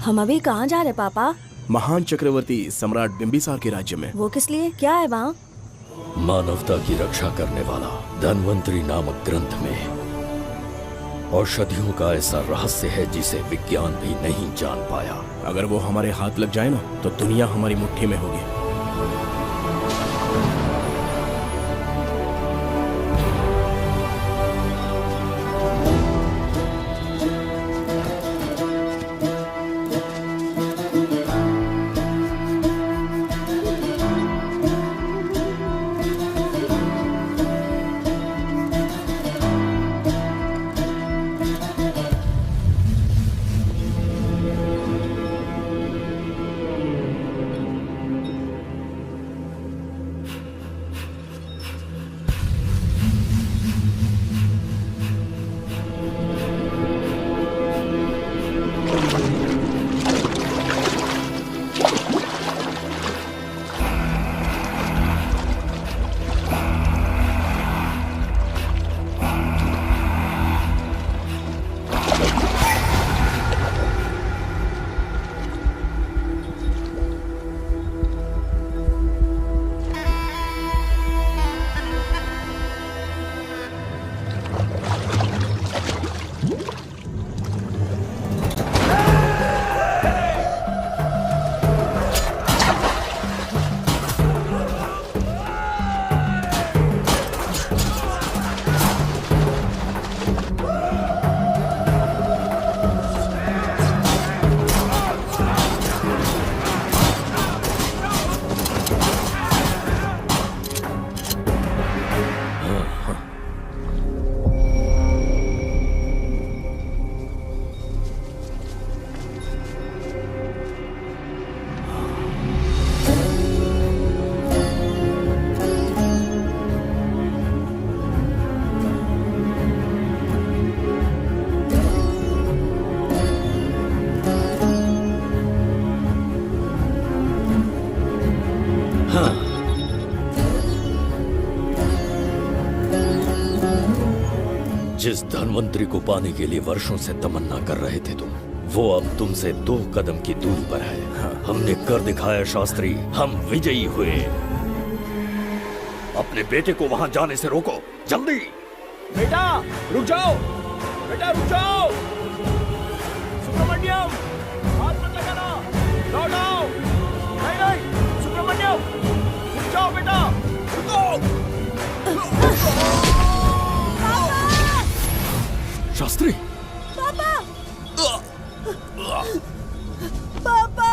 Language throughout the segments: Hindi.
हम अभी कहाँ जा रहे पापा? महान चक्रवर्ती सम्राट बिंबिसार के राज्य में। वो किस लिए? क्या है वहाँ? मानवता की रक्षा करने वाला धन्वंतरी नामक ग्रंथ में औषधियों का ऐसा रहस्य है जिसे विज्ञान भी नहीं जान पाया। अगर वो हमारे हाथ लग जाए ना तो दुनिया हमारी मुट्ठी में होगी। जिस धन्वंतरी को पाने के लिए वर्षों से तमन्ना कर रहे थे तुम, वो अब तुमसे 2 कदम की दूरी पर है। हमने कर दिखाया शास्त्री, हम विजयी हुए। अपने बेटे को वहां जाने से रोको, जल्दी। बेटा रुक जाओ, बेटा रुक जाओ। सुब्रमण्यम, हाथ मत लगाना, लौट आओ। नहीं नहीं सुब्रमण्यम, रुक जाओ बेटा, रुको। शास्त्री, पापा! पापा!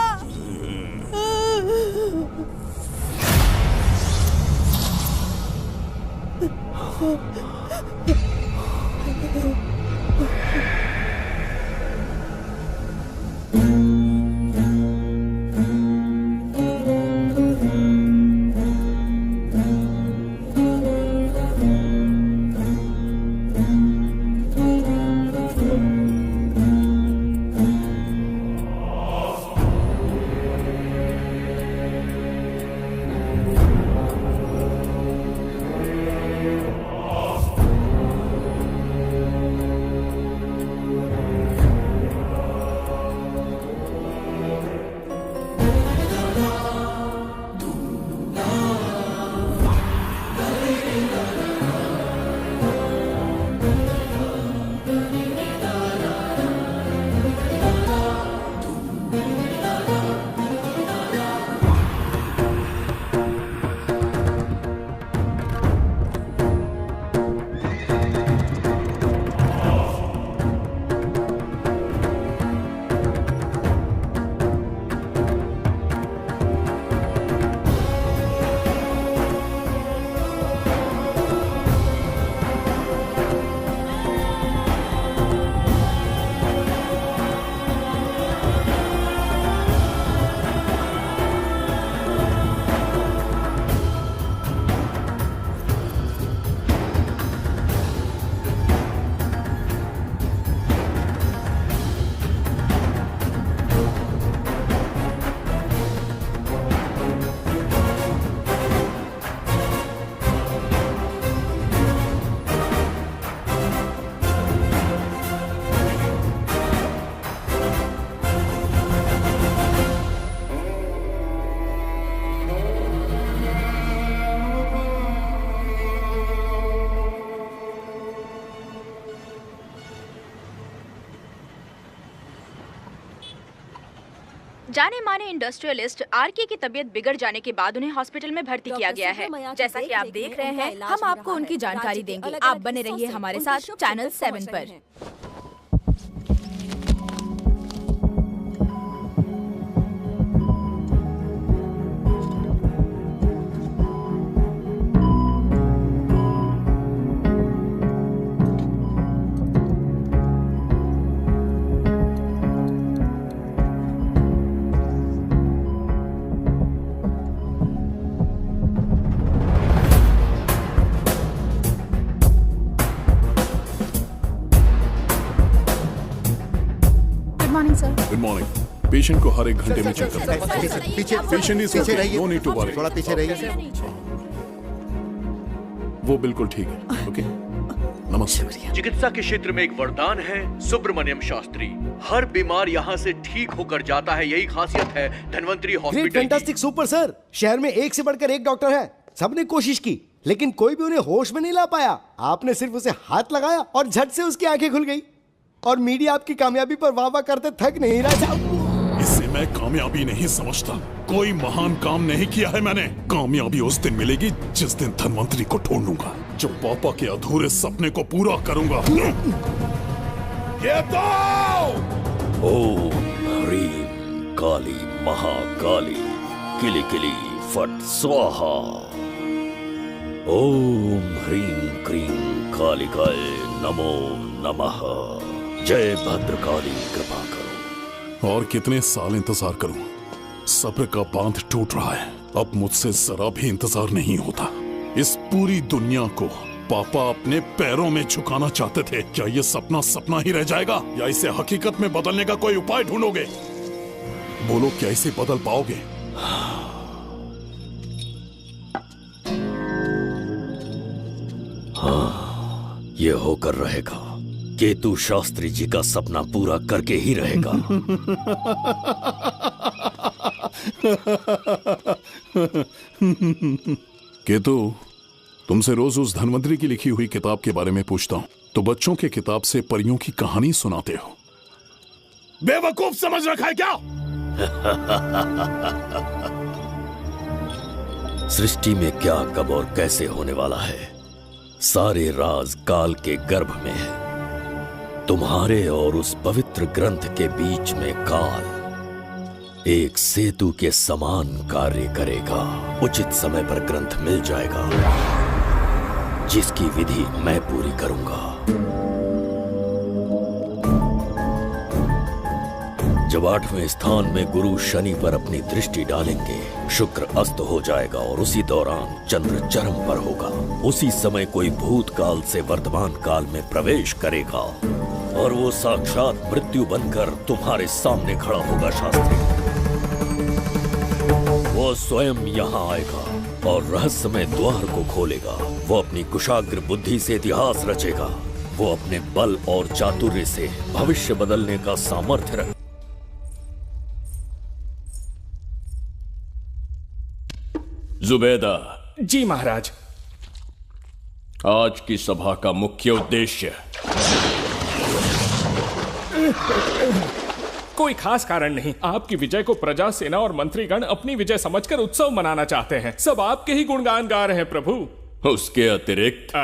जाने माने इंडस्ट्रियलिस्ट आरके की तबीयत बिगड़ जाने के बाद उन्हें हॉस्पिटल में भर्ती किया गया है। जैसा कि आप देख रहे हैं, हम आपको उनकी जानकारी देंगे। आप बने रहिए हमारे साथ चैनल 7 पर। Good morning. पेशेंट को हर एक घंटे में चेक करता है। पीछे पेशेंट इज पीछे रहिए, नो नीड टू वरी। थोड़ा पीछे रहिए। वो बिल्कुल ठीक है। ओके, नमस्ते। चिकित्सा के क्षेत्र में एक वरदान है सुब्रमण्यम शास्त्री। हर बीमार यहाँ से ठीक होकर जाता है, यही खासियत है धन्वंतरी ग्रेट, हॉस्पिटल की। Fantastic, super sir. शहर में एक से बढ़कर एक डॉक्टर है। सबने कोशिश की लेकिन कोई भी उन्हें होश में नहीं ला पाया। आपने सिर्फ उसे हाथ लगाया और झट से उसकी आंखें खुल गई। और मीडिया आपकी कामयाबी पर वाह वाह करते थक नहीं रहा। इससे मैं कामयाबी नहीं समझता। कोई महान काम नहीं किया है मैंने। कामयाबी उस दिन मिलेगी जिस दिन धन्वंतरी को ढूंढूंगा, जो पापा के अधूरे सपने को पूरा करूंगा। ये तो ओम ह्रीं काली महाकाली किली किली फट स्वाहा। ओम ह्रीं क्रीं कालिकाय नमो नमः। जय भद्रकाली, कृपा करो। और कितने साल इंतजार करूं? सब्र का बांध टूट रहा है। अब मुझसे जरा भी इंतजार नहीं होता। इस पूरी दुनिया को पापा अपने पैरों में झुकाना चाहते थे। क्या ये सपना सपना ही रह जाएगा या इसे हकीकत में बदलने का कोई उपाय ढूंढोगे? बोलो, क्या इसे बदल पाओगे? हाँ, ये होकर रहेगा। केतु शास्त्री जी का सपना पूरा करके ही रहेगा। केतु, तुमसे रोज उस धन्वंतरी की लिखी हुई किताब के बारे में पूछता हूं तो बच्चों के किताब से परियों की कहानी सुनाते हो। बेवकूफ समझ रखा है क्या? सृष्टि में क्या, कब और कैसे होने वाला है, सारे राज काल के गर्भ में है। तुम्हारे और उस पवित्र ग्रंथ के बीच में काल एक सेतु के समान कार्य करेगा। उचित समय पर ग्रंथ मिल जाएगा, जिसकी विधि मैं पूरी करूंगा। जब 8वें स्थान में गुरु शनि पर अपनी दृष्टि डालेंगे, शुक्र अस्त हो जाएगा और उसी दौरान चंद्र चरम पर होगा। उसी समय कोई भूतकाल से वर्तमान काल में प्रवेश करेगा और वो साक्षात मृत्यु बनकर तुम्हारे सामने खड़ा होगा। शास्त्री, वो स्वयं यहाँ आएगा और रहस्यमय द्वार को खोलेगा। वो अपनी कुशाग्र बुद्धि से इतिहास रचेगा। वो अपने बल और चातुर्य से भविष्य बदलने का सामर्थ्य रख। जुबेदा जी महाराज। आज की सभा का मुख्य उद्देश्य कोई खास कारण नहीं। आपकी विजय को प्रजा, सेना और मंत्रीगण अपनी विजय समझकर उत्सव मनाना चाहते हैं। सब आपके ही गुणगान गा रहे हैं प्रभु। उसके अतिरिक्त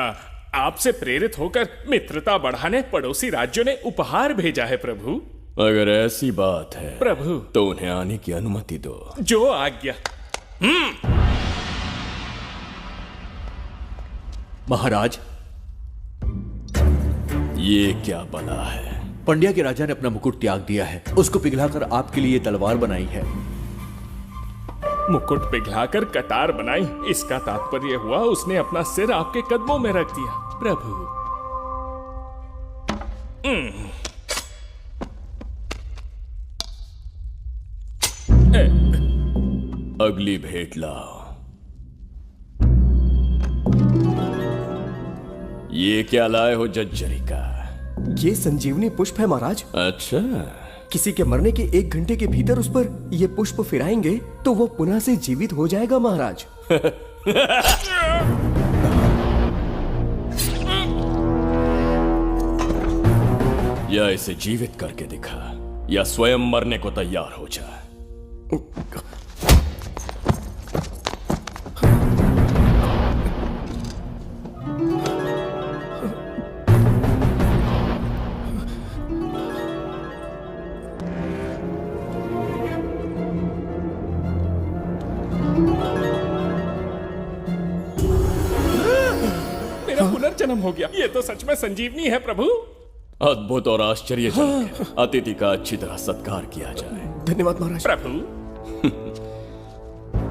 आपसे प्रेरित होकर मित्रता बढ़ाने पड़ोसी राज्यों ने उपहार भेजा है प्रभु। अगर ऐसी बात है प्रभु तो उन्हें आने की अनुमति दो। जो आज्ञा। महाराज, ये क्या बला है? पंड्या के राजा ने अपना मुकुट त्याग दिया है। उसको पिघलाकर आपके लिए तलवार बनाई है। मुकुट पिघलाकर कटार बनाई, इसका तात्पर्य हुआ उसने अपना सिर आपके कदमों में रख दिया प्रभु। अगली भेंट लाओ। ये क्या लाए हो जज्जरी का? ये संजीवनी पुष्प है महाराज। अच्छा, किसी के मरने के 1 घंटे के भीतर उस पर ये पुष्प फिराएंगे तो वो पुनः से जीवित हो जाएगा महाराज। या इसे जीवित करके दिखा या स्वयं मरने को तैयार हो जा। मेरा पुनर्जन्म हो गया। ये तो सच में संजीवनी है प्रभु। अद्भुत और आश्चर्यजनक है। अतिथि का अच्छी तरह सत्कार किया जाए। धन्यवाद महाराज। प्रभु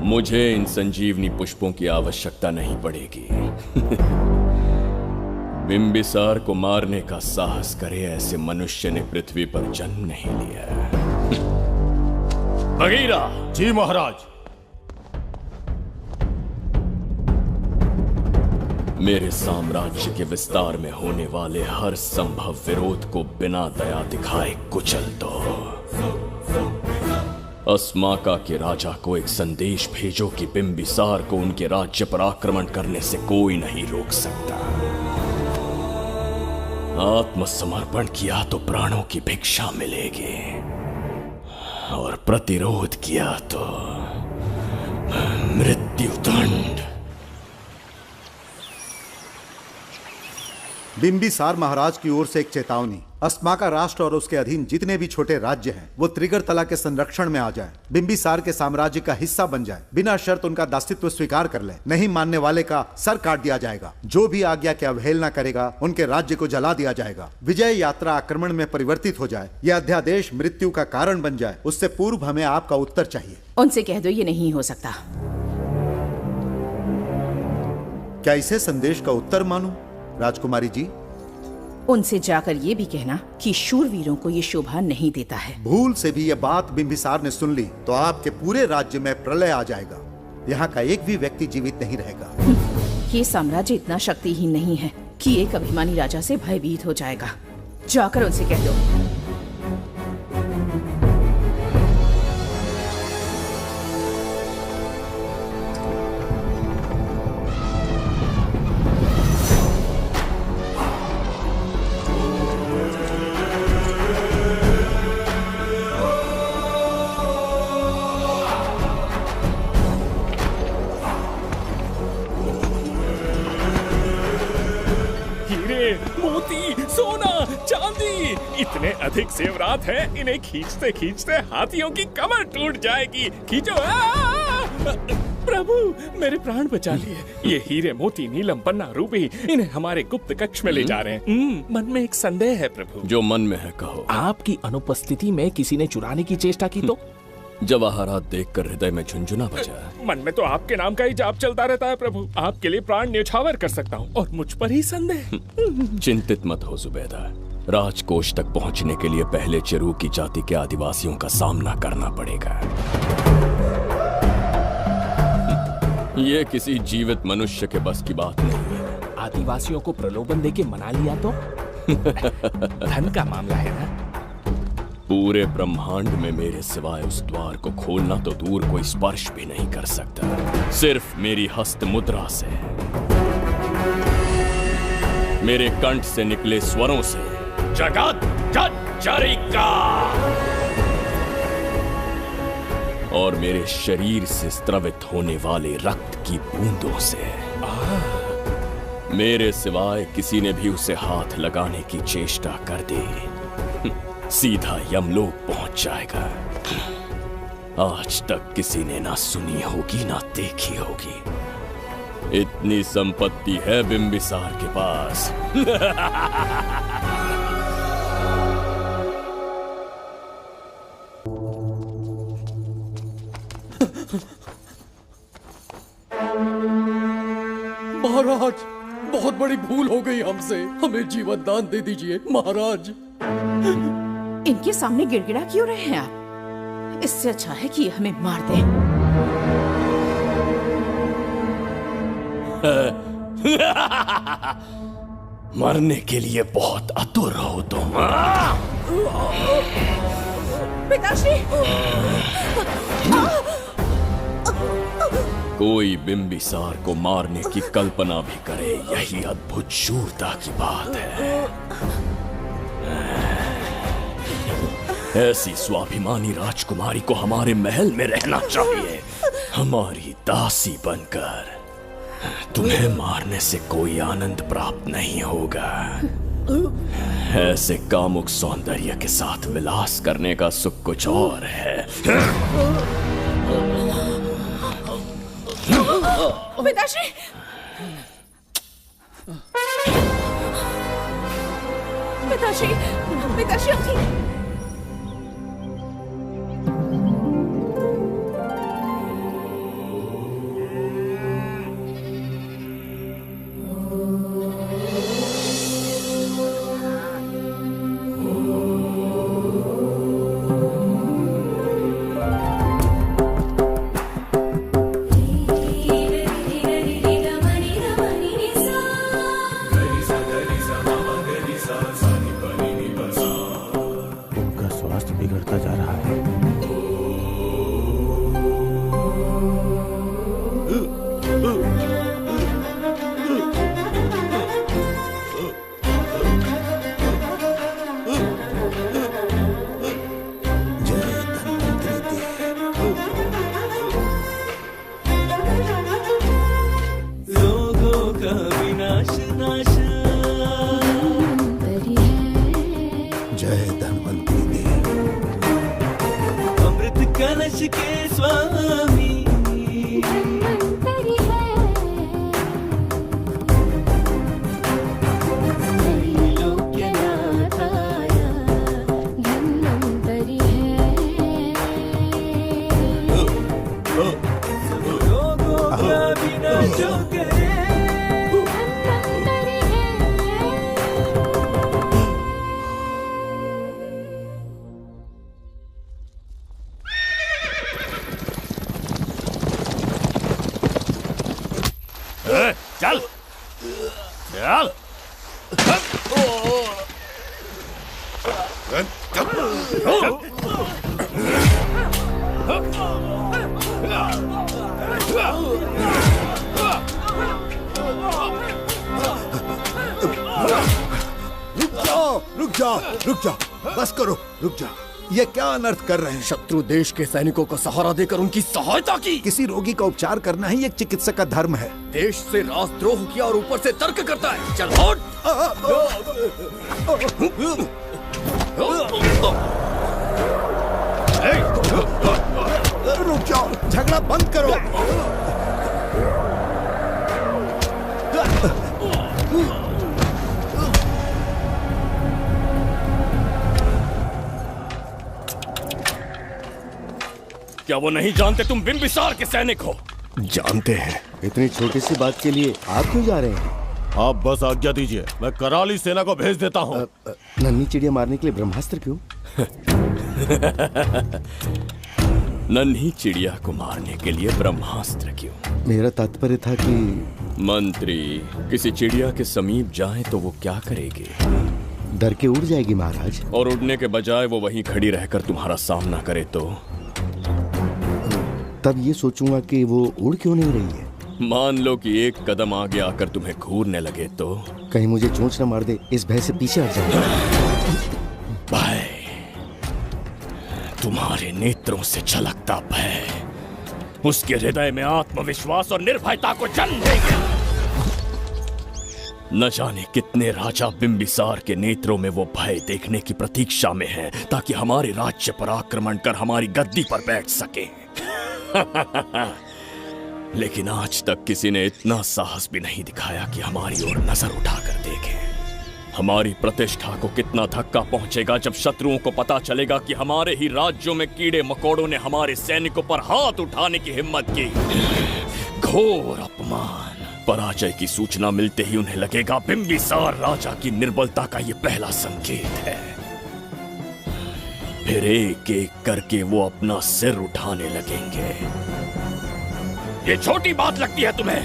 मुझे इन संजीवनी पुष्पों की आवश्यकता नहीं पड़ेगी। बिंबिसार को मारने का साहस करे ऐसे मनुष्य ने पृथ्वी पर जन्म नहीं लिया। बगीरा। जी महाराज। मेरे साम्राज्य के विस्तार में होने वाले हर संभव विरोध को बिना दया दिखाए कुचल दो। अस्माका के राजा को एक संदेश भेजो कि बिंबिसार को उनके राज्य पर आक्रमण करने से कोई नहीं रोक सकता। आत्मसमर्पण किया तो प्राणों की भिक्षा मिलेगी और प्रतिरोध किया तो मृत्युदंड। बिंबिसार महाराज की ओर से एक चेतावनी। अस्माका राष्ट्र और उसके अधीन जितने भी छोटे राज्य हैं वो त्रिगर्तला के संरक्षण में आ जाएं, बिंबिसार के साम्राज्य का हिस्सा बन जाए, बिना शर्त उनका दासत्व स्वीकार कर ले। नहीं मानने वाले का सर काट दिया जाएगा। जो भी आज्ञा की अवहेलना करेगा उनके राज्य को जला दिया जाएगा। विजय यात्रा आक्रमण में परिवर्तित हो जाए, यह अध्यादेश मृत्यु का कारण बन जाए, उससे पूर्व हमें आपका उत्तर चाहिए। उनसे कह दो ये नहीं हो सकता। क्या इसे संदेश का उत्तर मानूं? राजकुमारी जी, उनसे जाकर ये भी कहना कि शूरवीरों को ये शोभा नहीं देता है। भूल से भी ये बात बिंबिसार ने सुन ली तो आपके पूरे राज्य में प्रलय आ जाएगा। यहाँ का एक भी व्यक्ति जीवित नहीं रहेगा। ये साम्राज्य इतना शक्तिहीन नहीं है कि एक अभिमानी राजा से भयभीत हो जाएगा। जाकर उनसे कह दो। इतने अधिक जेवरात हैं, इन्हें खींचते खींचते हाथियों की कमर टूट जाएगी। खींचो। प्रभु मेरे प्राण बचा लिए। ये हीरे मोती नीलम पन्ना रूबी इन्हें हमारे गुप्त कक्ष में ले जा रहे हैं। मन में एक संदेह है प्रभु। जो मन में है कहो। आपकी अनुपस्थिति में किसी ने चुराने की चेष्टा की तो? जवाहरात देखकर हृदय में झुंझुना बजा। मन में तो आपके नाम का ही जाप चलता रहता है प्रभु। आपके लिए प्राण न्यौछावर कर सकता हूँ और मुझ पर ही संदेह। चिंतित मत हो जुबैदा। राजकोष तक पहुंचने के लिए पहले चिरूकी जाति के आदिवासियों का सामना करना पड़ेगा। ये किसी जीवित मनुष्य के बस की बात नहीं है। आदिवासियों को प्रलोभन देके मना लिया तो? धन का मामला है ना? पूरे ब्रह्मांड में मेरे सिवाय उस द्वार को खोलना तो दूर कोई स्पर्श भी नहीं कर सकता। सिर्फ मेरी हस्त मुद्रा से, मेरे कंठ से निकले स्वरों से जगत जरिका और मेरे शरीर से स्त्रवित होने वाले रक्त की बूंदों से। मेरे सिवाय किसी ने भी उसे हाथ लगाने की चेष्टा कर दी, सीधा यमलोक पहुंच जाएगा। आज तक किसी ने ना सुनी होगी ना देखी होगी। इतनी संपत्ति है बिंबिसार के पास। महाराज, बहुत बड़ी भूल हो गई हमसे। हमें जीवन दान दे दीजिए महाराज। इनके सामने गिड़गिड़ा क्यों रहे हैं आप? इससे अच्छा है कि हमें मार दें। मरने के लिए बहुत आतुर हो तुम। पिताश्री! कोई बिंबिसार को मारने की कल्पना भी करे, यही अद्भुत शूरता की बात है। ऐसी स्वाभिमानी राजकुमारी को हमारे महल में रहना चाहिए, हमारी दासी बनकर। तुम्हें मारने से कोई आनंद प्राप्त नहीं होगा। ऐसे कामुक सौंदर्य के साथ विलास करने का सुख कुछ और है। पिताश्री, पिताश्री, पिताश्री उठिए। चल चल। रुक जाओ, बस करो, रुक जाओ। ये क्या अनर्थ कर रहे हैं? शत्रु देश के सैनिकों को सहारा देकर उनकी सहायता की। किसी रोगी का उपचार करना ही एक चिकित्सक का धर्म है। देश से राजद्रोह किया और ऊपर से तर्क करता है। चल हट। रुक जाओ, झगड़ा बंद करो। क्या वो नहीं जानते तुम बिंबिसार के सैनिक हो? जानते हैं। इतनी छोटी सी बात के लिए आप क्यों जा रहे हैं? आप बस आज्ञा दीजिए, मैं कराली सेना को भेज देता हूँ। नन्ही चिड़िया मारने के लिए ब्रह्मास्त्र क्यों? नन्ही चिड़िया को मारने के लिए ब्रह्मास्त्र क्यों? मेरा तात्पर्य था कि मंत्री किसी चिड़िया के समीप जाए तो वो क्या करेगी? डर के उड़ जाएगी महाराज। और उड़ने के बजाय वो वहीं खड़ी रहकर तुम्हारा सामना करे तो? तब ये सोचूंगा कि वो उड़ क्यों नहीं रही है। मान लो कि एक कदम आगे आकर तुम्हें घूरने लगे तो? कहीं मुझे चोंच न मार दे, इस भय से पीछे हट जाऊंगा। भय, तुम्हारे नेत्रों से झलकता भय उसके हृदय में आत्मविश्वास और निर्भयता को जन्म देगा। न जाने कितने राजा बिंबिसार के नेत्रों में वो भय देखने की प्रतीक्षा में हैं, ताकि हमारे राज्य पर आक्रमण कर हमारी गद्दी पर बैठ सके। लेकिन आज तक किसी ने इतना साहस भी नहीं दिखाया कि हमारी ओर नजर उठाकर देखे। हमारी प्रतिष्ठा को कितना धक्का पहुंचेगा जब शत्रुओं को पता चलेगा कि हमारे ही राज्यों में कीड़े मकोड़ों ने हमारे सैनिकों पर हाथ उठाने की हिम्मत की। घोर अपमान। पराजय की सूचना मिलते ही उन्हें लगेगा बिंबिसार राजा की निर्बलता का ये पहला संकेत है। फिर एक एक करके वो अपना सिर उठाने लगेंगे। ये छोटी बात लगती है तुम्हें?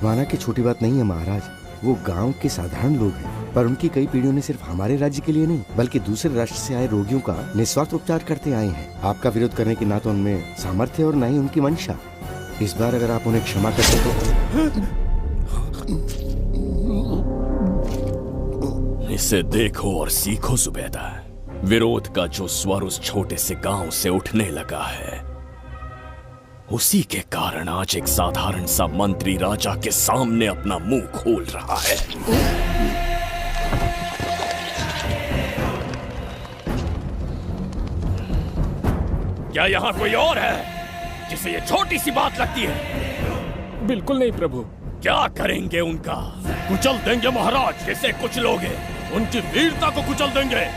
माना कि छोटी बात नहीं है महाराज। वो गांव के साधारण लोग हैं, पर उनकी कई पीढ़ियों ने सिर्फ हमारे राज्य के लिए नहीं बल्कि दूसरे राष्ट्र से आए रोगियों का निस्वार्थ उपचार करते आए हैं। आपका विरोध करने की ना तो उनमें सामर्थ्य और ना ही उनकी मंशा। इस बार अगर आप उन्हें क्षमा करते तो। इसे देखो और सीखो जुबैदा। विरोध का जो स्वर उस छोटे से गांव से उठने लगा है, उसी के कारण आज एक साधारण सा मंत्री राजा के सामने अपना मुंह खोल रहा है। क्या यहां कोई और है जिसे ये छोटी सी बात लगती है? बिल्कुल नहीं प्रभु। क्या करेंगे उनका? कुचल देंगे महाराज। कैसे कुचलोगे? उनकी वीरता को कुचल देंगे।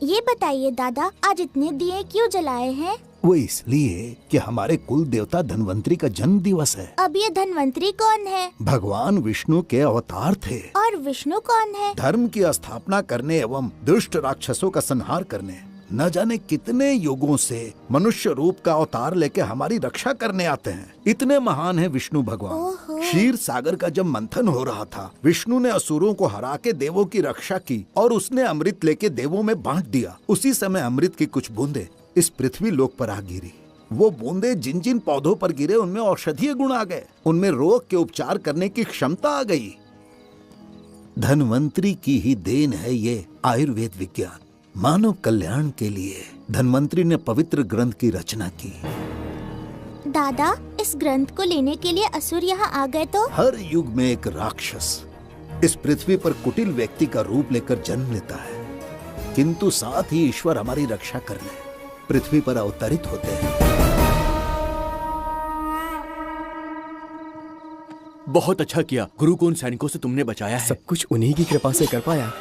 ये बताइए दादा, आज इतने दिए क्यों जलाए हैं? वो इसलिए कि हमारे कुल देवता धन्वंतरी का जन्म दिवस है। अब ये धन्वंतरी कौन है? भगवान विष्णु के अवतार थे। और विष्णु कौन है? धर्म की स्थापना करने एवं दुष्ट राक्षसों का संहार करने न जाने कितने युगों से मनुष्य रूप का अवतार लेके हमारी रक्षा करने आते हैं। इतने महान है विष्णु भगवान। क्षीर सागर का जब मंथन हो रहा था, विष्णु ने असुरों को हरा के देवों की रक्षा की और उसने अमृत लेके देवों में बांट दिया। उसी समय अमृत की कुछ बूंदे इस पृथ्वी लोक पर आ गिरी। वो बूंदे जिन जिन पौधों पर गिरे उनमें औषधीय गुण आ गए, उनमें रोग के उपचार करने की क्षमता आ गई। धन्वंतरी की ही देन है ये आयुर्वेद विज्ञान। मानव कल्याण के लिए धन्वंतरी ने पवित्र ग्रंथ की रचना की। दादा, इस ग्रंथ को लेने के लिए असुर यहाँ आ गए तो? हर युग में एक राक्षस इस पृथ्वी पर कुटिल व्यक्ति का रूप लेकर जन्म लेता है, किंतु साथ ही ईश्वर हमारी रक्षा करने पृथ्वी पर अवतरित होते हैं। बहुत अच्छा किया गुरु को उन सैनिकों से तुमने बचाया है। सब कुछ उन्हीं की कृपा से कर पाया।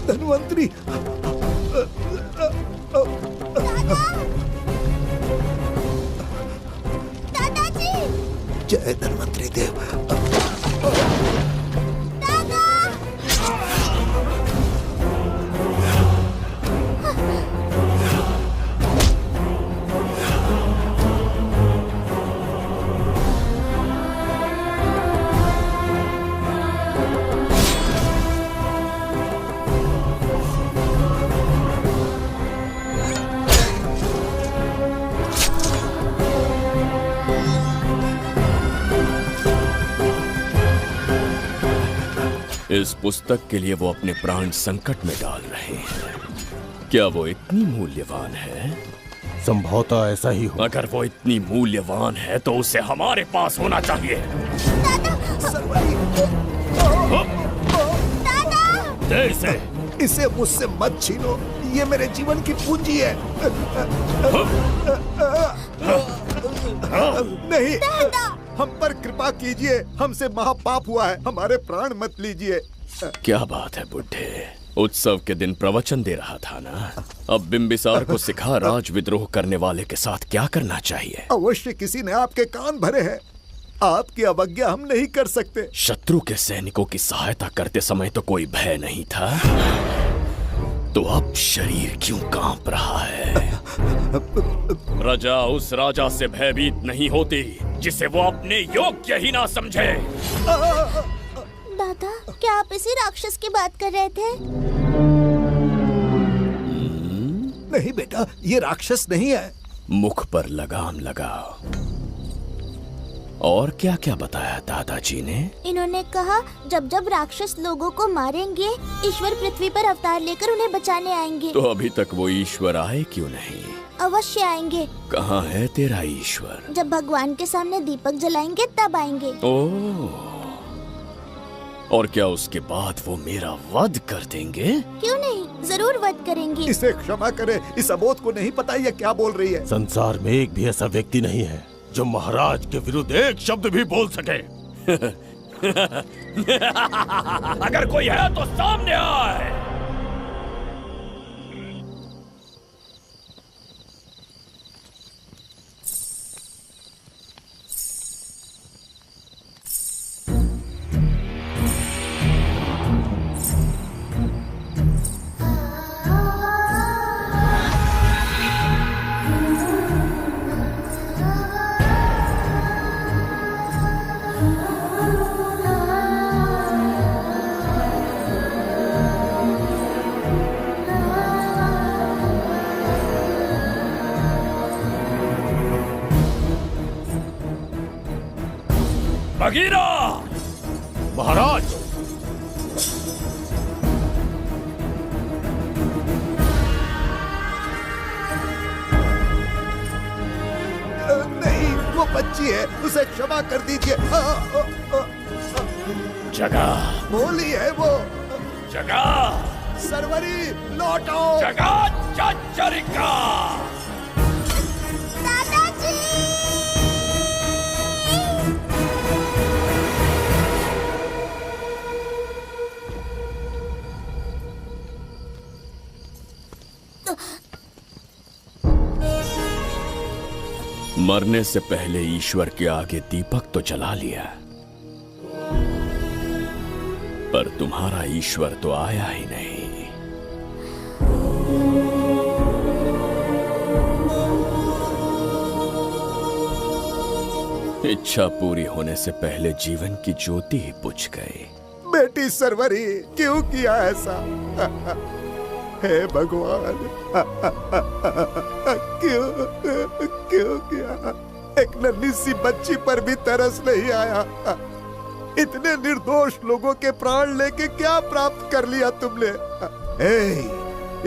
धन्वंतरी, दादाजी! जय धन्वंतरी देव। इस पुस्तक के लिए वो अपने प्राण संकट में डाल रहे हैं। क्या वो इतनी मूल्यवान है? संभवतः ऐसा ही हो। अगर वो इतनी मूल्यवान है तो उसे हमारे पास होना चाहिए। दे इसे। इसे मुझसे मत छीनो, ये मेरे जीवन की पूंजी है। नहीं, हम पर कृपा कीजिए, हमसे महापाप हुआ है, हमारे प्राण मत लीजिए। क्या बात है बुड्ढे, उत्सव के दिन प्रवचन दे रहा था ना। अब बिंबिसार को सिखा राज विद्रोह करने वाले के साथ क्या करना चाहिए। अवश्य किसी ने आपके कान भरे हैं, आपकी अवज्ञा हम नहीं कर सकते। शत्रु के सैनिकों की सहायता करते समय तो कोई भय नहीं था, तो अब शरीर क्यों कांप रहा है? प्रजा उस राजा से भयभीत नहीं होती जिसे वो अपने योग्य ही ना समझे। दादा, क्या आप इसी राक्षस की बात कर रहे थे? नहीं बेटा, ये राक्षस नहीं है। मुख पर लगाम लगाओ। और क्या क्या बताया दादाजी ने? इन्होंने कहा जब जब राक्षस लोगों को मारेंगे, ईश्वर पृथ्वी पर अवतार लेकर उन्हें बचाने आएंगे। तो अभी तक वो ईश्वर आए क्यों नहीं? अवश्य आएंगे। कहाँ है तेरा ईश्वर? जब भगवान के सामने दीपक जलाएंगे तब आएंगे। ओह, और क्या उसके बाद वो मेरा वध कर देंगे? क्यों नहीं, जरूर वध करेंगे। इसे क्षमा करे, इस अबोध को नहीं पता ये क्या बोल रही है। संसार में एक भी ऐसा व्यक्ति नहीं है जो महाराज के विरुद्ध एक शब्द भी बोल सके। अगर कोई है तो सामने आए। बगीरा! महाराज! नहीं, वो बच्ची है, उसे क्षमा कर दीजिए। जगह बोली है वो। जगह सरवरी लौटो। जगह चचरिका। मरने से पहले ईश्वर के आगे दीपक तो जला लिया, पर तुम्हारा ईश्वर तो आया ही नहीं। इच्छा पूरी होने से पहले जीवन की ज्योति ही बुझ गई। बेटी सरवरी, क्यों किया ऐसा? हे भगवान, क्यों किया? एक नन्ही सी बच्ची पर भी तरस नहीं आया। इतने निर्दोष लोगों के प्राण लेके क्या प्राप्त कर लिया तुमने?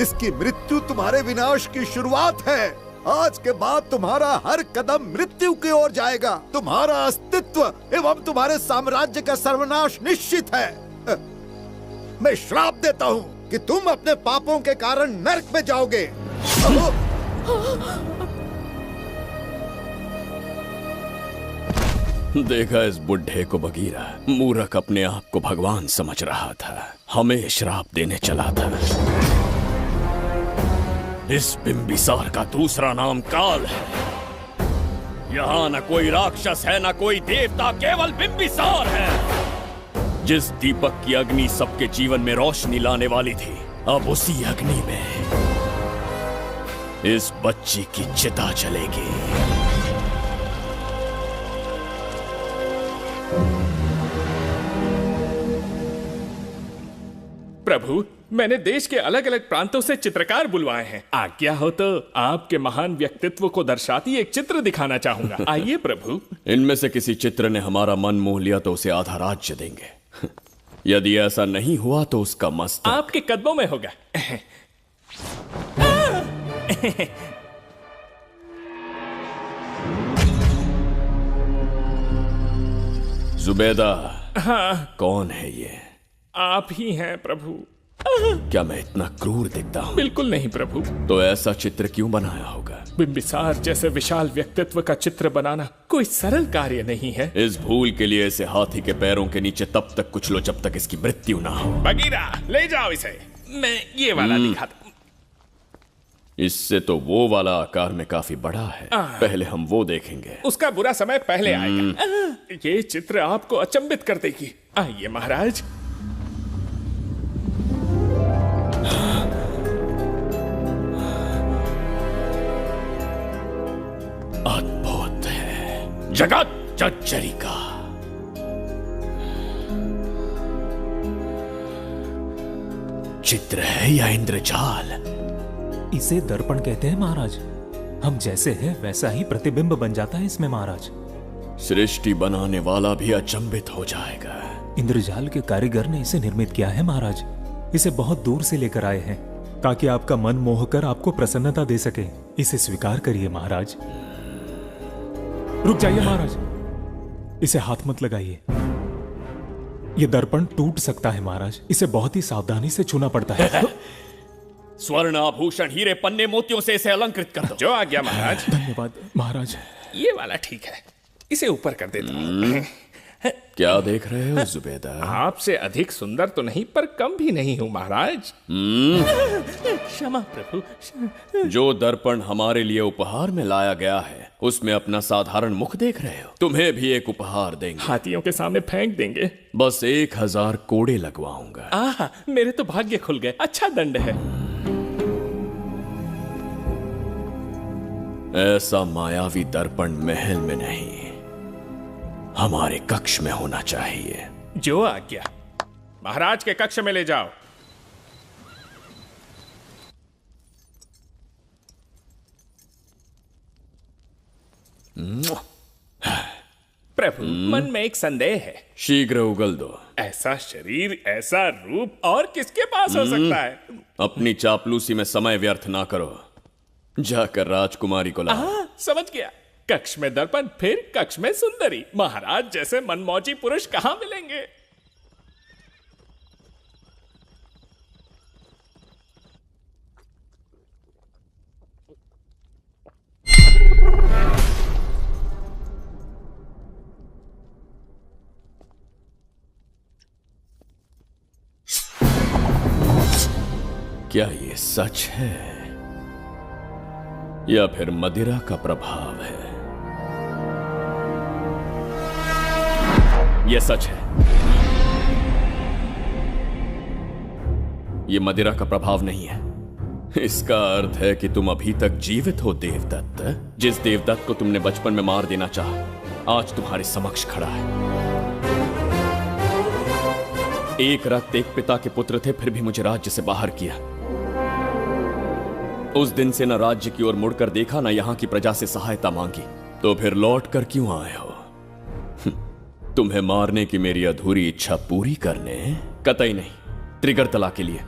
इसकी मृत्यु तुम्हारे विनाश की शुरुआत है। आज के बाद तुम्हारा हर कदम मृत्यु की ओर जाएगा। तुम्हारा अस्तित्व एवं तुम्हारे साम्राज्य का सर्वनाश निश्चित है। मैं श्राप देता हूँ कि तुम अपने पापों के कारण नरक में जाओगे। देखा इस बुढ़े को बगीरा, मूर्ख अपने आप को भगवान समझ रहा था, हमें श्राप देने चला था। इस बिंबिसार का दूसरा नाम काल है। यहाँ न कोई राक्षस है, न कोई देवता, केवल बिंबिसार है। जिस दीपक की अग्नि सबके जीवन में रोशनी लाने वाली थी, अब उसी अग्नि में इस बच्ची की चिता जलेगी। प्रभु, मैंने देश के अलग अलग प्रांतों से चित्रकार बुलवाए हैं। आज्ञा हो तो आपके महान व्यक्तित्व को दर्शाती एक चित्र दिखाना चाहूंगा। आइए प्रभु। इनमें से किसी चित्र ने हमारा मन मोह लिया तो उसे आधा राज्य देंगे। यदि ऐसा नहीं हुआ तो उसका मस्तक आपके कदमों में होगा। जुबैदा। हाँ। कौन है ये? आप ही हैं प्रभु। क्या मैं इतना क्रूर दिखता हूँ? बिल्कुल नहीं प्रभु। तो ऐसा चित्र क्यों बनाया होगा? बिंबिसार जैसे विशाल व्यक्तित्व का चित्र बनाना कोई सरल कार्य नहीं है। इस भूल के लिए इसे हाथी के पैरों के नीचे तब तक कुचलो जब तक इसकी मृत्यु ना हो। बगीरा, ले जाओ इसे। मैं ये वाला दिखाता हूँ। इससे तो वो वाला आकार में काफी बड़ा है। पहले हम वो देखेंगे। उसका बुरा समय पहले आएगा। ये चित्र आपको अचंभित कर देगी। आइए महाराज। अद्भुत है। जगत चचरिका। चित्र है या इंद्रजाल? इसे दर्पण कहते हैं महाराज। हम जैसे हैं वैसा ही प्रतिबिंब बन जाता है इसमें महाराज। सृष्टि बनाने वाला भी अचंभित हो जाएगा। इंद्रजाल के कारीगर ने इसे निर्मित किया है महाराज। इसे बहुत दूर से लेकर आए हैं ताकि आपका मन मोह कर आपको प्रसन्नता दे सके। इसे स्वीकार करिए महाराज। रुक जाइए महाराज, इसे हाथ मत लगाइए। ये दर्पण टूट सकता है महाराज, इसे बहुत ही सावधानी से छूना पड़ता है। स्वर्ण आभूषण हीरे पन्ने मोतियों से इसे अलंकृत कर दो। जो आ गया महाराज। धन्यवाद महाराज। ये वाला ठीक है, इसे ऊपर कर देता हूँ। क्या देख रहे हो जुबेदा? आपसे अधिक सुंदर तो नहीं पर कम भी नहीं हूँ महाराज। क्षमा प्रभु। जो दर्पण हमारे लिए उपहार में लाया गया है उसमें अपना साधारण मुख देख रहे हो? तुम्हें भी एक उपहार देंगे। हाथियों के सामने फेंक देंगे। बस 1000 कोड़े लगवाऊंगा। आहा, मेरे तो भाग्य खुल गए। अच्छा दंड है। ऐसा मायावी दर्पण महल में नहीं, हमारे कक्ष में होना चाहिए। जो आज्ञा। महाराज के कक्ष में ले जाओ। प्रभु, मन में एक संदेह है। शीघ्र उगल दो। ऐसा शरीर, ऐसा रूप और किसके पास हो सकता है? अपनी चापलूसी में समय व्यर्थ ना करो, जाकर राजकुमारी को लाओ। समझ गया। कक्ष में दर्पण, फिर कक्ष में सुंदरी। महाराज जैसे मनमौजी पुरुष कहां मिलेंगे? क्या ये सच है या फिर मदिरा का प्रभाव है? यह सच है। यह मदिरा का प्रभाव नहीं है। इसका अर्थ है कि तुम अभी तक जीवित हो देवदत्त। जिस देवदत्त को तुमने बचपन में मार देना चाहा, आज तुम्हारे समक्ष खड़ा है। एक रक्त एक पिता के पुत्र थे, फिर भी मुझे राज्य से बाहर किया। उस दिन से न राज्य की ओर मुड़कर देखा, न यहां की प्रजा से सहायता मांगी। तो फिर लौट कर क्यों आए हो? तुम्हें मारने की मेरी अधूरी इच्छा पूरी करने? कतई नहीं, त्रिगर्तला के लिए।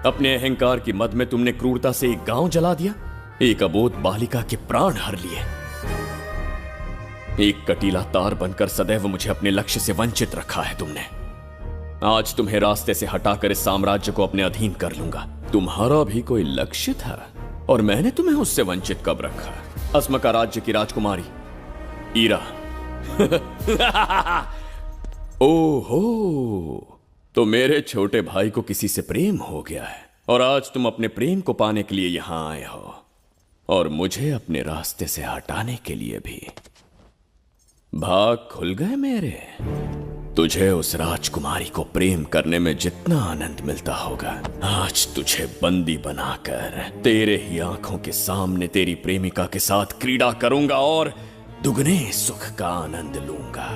अपने अहंकार की मद में तुमने क्रूरता से एक गांव जला दिया, एक अबोध बालिका के प्राण हर लिए। एक कटीला तार बनकर सदैव मुझे अपने लक्ष्य से वंचित रखा है तुमने। आज तुम्हें रास्ते से हटाकर इस साम्राज्य को अपने अधीन कर लूंगा। तुम्हारा भी कोई लक्ष्य था और मैंने तुम्हें उससे वंचित कब रखा? अस्मका राज्य की राजकुमारी ईरा। ओहो, तो मेरे छोटे भाई को किसी से प्रेम हो गया है और आज तुम अपने प्रेम को पाने के लिए यहां आए हो और मुझे अपने रास्ते से हटाने के लिए भी। भाग खुल गए मेरे। तुझे उस राजकुमारी को प्रेम करने में जितना आनंद मिलता होगा, आज तुझे बंदी बनाकर तेरे ही आंखों के सामने तेरी प्रेमिका के साथ क्रीड़ा करूंगा और दुगने सुख का आनंद लूंगा।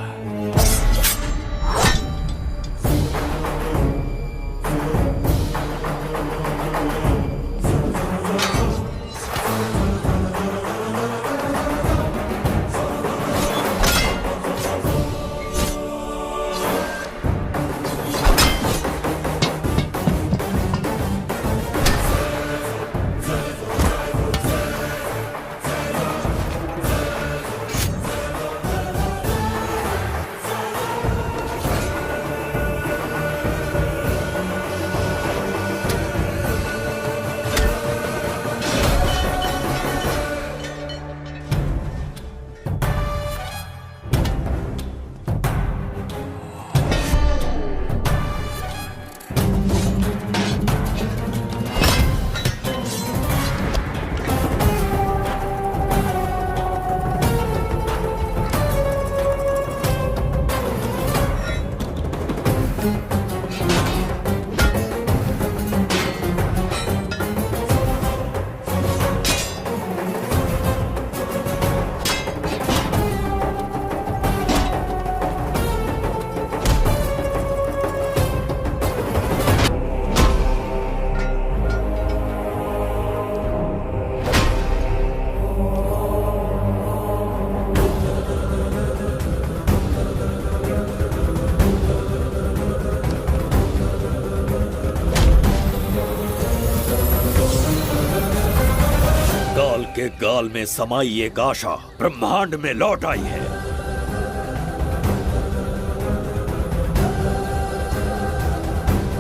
के गाल में समाई एक आशा ब्रह्मांड में लौट आई है।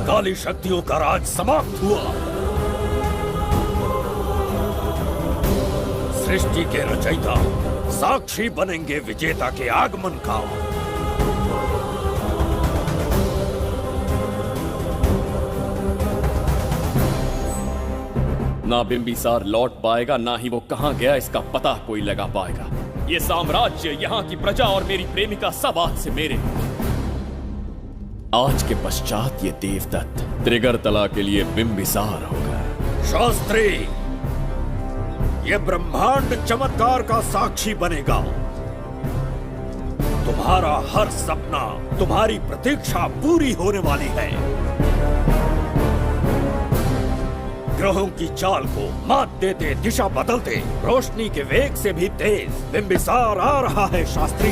काली शक्तियों का राज समाप्त हुआ। सृष्टि के रचयिता साक्षी बनेंगे विजेता के आगमन का। ना बिंबिसार लौट पाएगा, ना ही वो कहां गया इसका पता कोई लगा पाएगा। ये साम्राज्य, यहाँ की प्रजा और मेरी प्रेमिका सब आज से मेरे। आज के पश्चात ये देवदत्त त्रिगर्तला के लिए बिंबिसार होगा। शास्त्री, ये ब्रह्मांड चमत्कार का साक्षी बनेगा। तुम्हारा हर सपना, तुम्हारी प्रतीक्षा पूरी होने वाली है। ग्रहों की चाल को मात देते, दिशा बदलते, रोशनी के वेग से भी तेज बिंबिसार आ रहा है शास्त्री।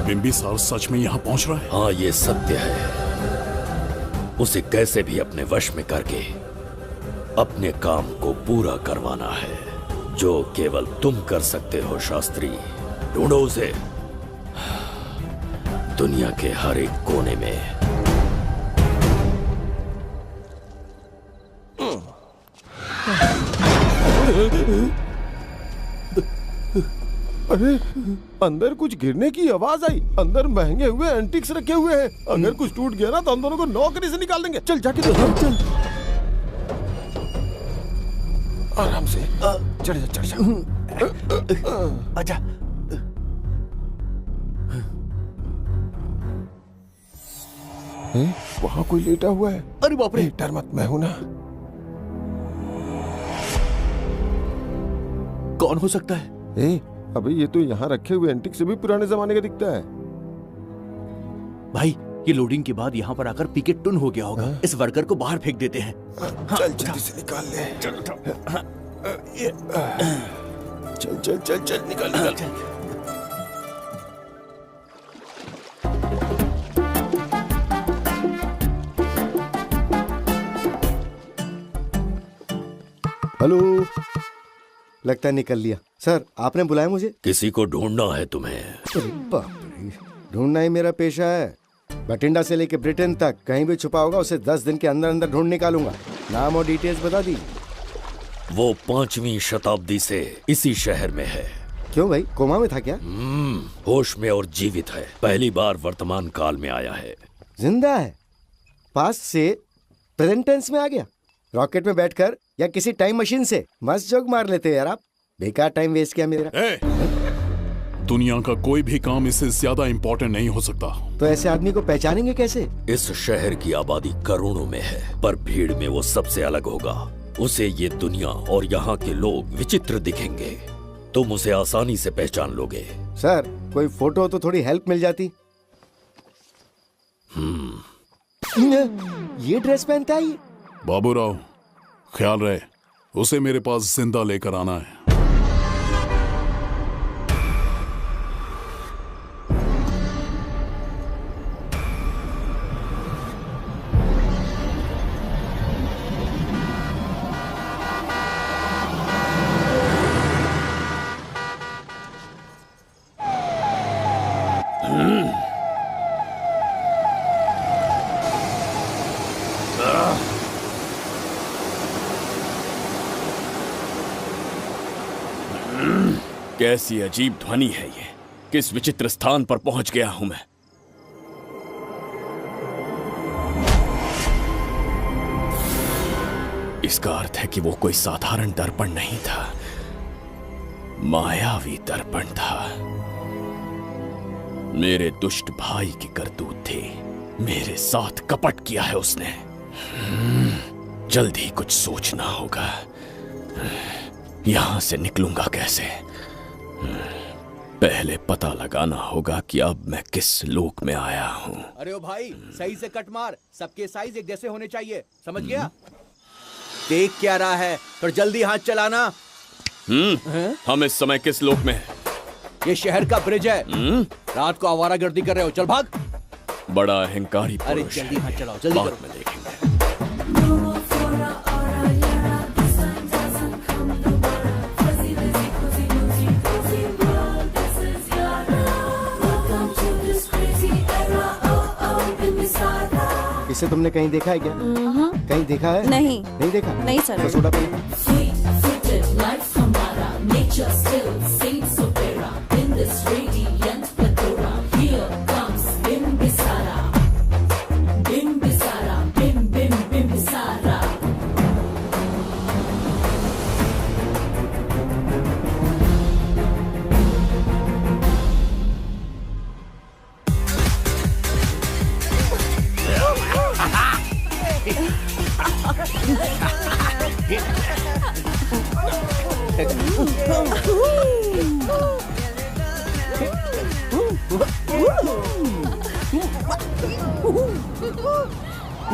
बिंबिसार सच में यहाँ पहुँच रहा है? हाँ, ये सत्य है। उसे कैसे भी अपने वश में करके अपने काम को पूरा करवाना है, जो केवल तुम कर सकते हो शास्त्री। ढूंढो उसे दुनिया के हर एक कोने में। अरे, अंदर कुछ गिरने की आवाज आई। अंदर महंगे हुए एंटिक्स रखे हुए हैं। अगर कुछ टूट गया ना तो हम दोनों को नौकरी से निकाल देंगे। चल जाके देखो। चल आराम से चढ़ जा, चढ़ जा। आजा। वहाँ कोई लेटा हुआ है। अरे बाप रे, डर मत, मैं हूं ना। कौन हो सकता है? अबे ये तो यहाँ रखे हुए एंटिक से भी पुराने जमाने का दिखता है। भाई, ये लोडिंग के बाद यहाँ पर आकर पीके टुन हो गया होगा। इस वर्कर को बाहर फेंक देते हैं। चल जल्दी से निकाल ले। चल चल चल चल निकाल निकाल। हेलो, लगता है निकल लिया। सर, आपने बुलाया मुझे? किसी को ढूंढना है तुम्हें। बाप रे, ढूंढना ही मेरा पेशा है। बठिंडा से लेके ब्रिटेन तक कहीं भी छुपा होगा उसे 10 दिन के अंदर अंदर ढूंढ निकालूंगा। नाम और डिटेल्स बता दी। वो 5वीं शताब्दी से इसी शहर में है। क्यों भाई, कोमा में था क्या? होश में और जीवित है। पहली बार वर्तमान काल में आया है। जिंदा है? पास्ट से प्रेजेंट टेंस में आ गया? रॉकेट में बैठकर या किसी टाइम मशीन से? मस्त जोक मार लेते यार आप। बेकार टाइम वेस्ट किया मेरा। दुनिया का कोई भी काम इससे ज्यादा इम्पोर्टेंट नहीं हो सकता। तो ऐसे आदमी को पहचानेंगे कैसे? इस शहर की आबादी करोड़ों में है, पर भीड़ में वो सबसे अलग होगा। उसे ये दुनिया और यहाँ के लोग विचित्र दिखेंगे। तुम उसे आसानी से पहचान लोगे। सर, कोई फोटो तो थोड़ी हेल्प मिल जाती। ये ड्रेस पहनता है? बाबूराव, ख्याल रहे, उसे मेरे पास जिंदा लेकर आना है। कैसी अजीब ध्वनि है ये। किस विचित्र स्थान पर पहुंच गया हूं मैं। इसका अर्थ है कि वो कोई साधारण दर्पण नहीं था, मायावी दर्पण था। मेरे दुष्ट भाई की करतूत थी। मेरे साथ कपट किया है उसने। जल्द ही कुछ सोचना होगा। यहां से निकलूंगा कैसे? पहले पता लगाना होगा कि अब मैं किस लोक में आया हूँ। अरे ओ भाई, सही से कट मार। सबके साइज एक जैसे होने चाहिए, समझ गया? देख क्या रहा है, पर जल्दी हाथ चलाना। हम इस समय किस लोक में हैं? ये शहर का ब्रिज है। रात को आवारागर्दी कर रहे हो, चल भाग। बड़ा अहंकारी अरे पुरुष जल्दी है। हाथ चलाओ, जल्दी बाद करो। में देखेंगे। इसे तुमने कहीं देखा है क्या? कहीं देखा है? नहीं। नहीं देखा? नहीं सर। तो सोडा पी।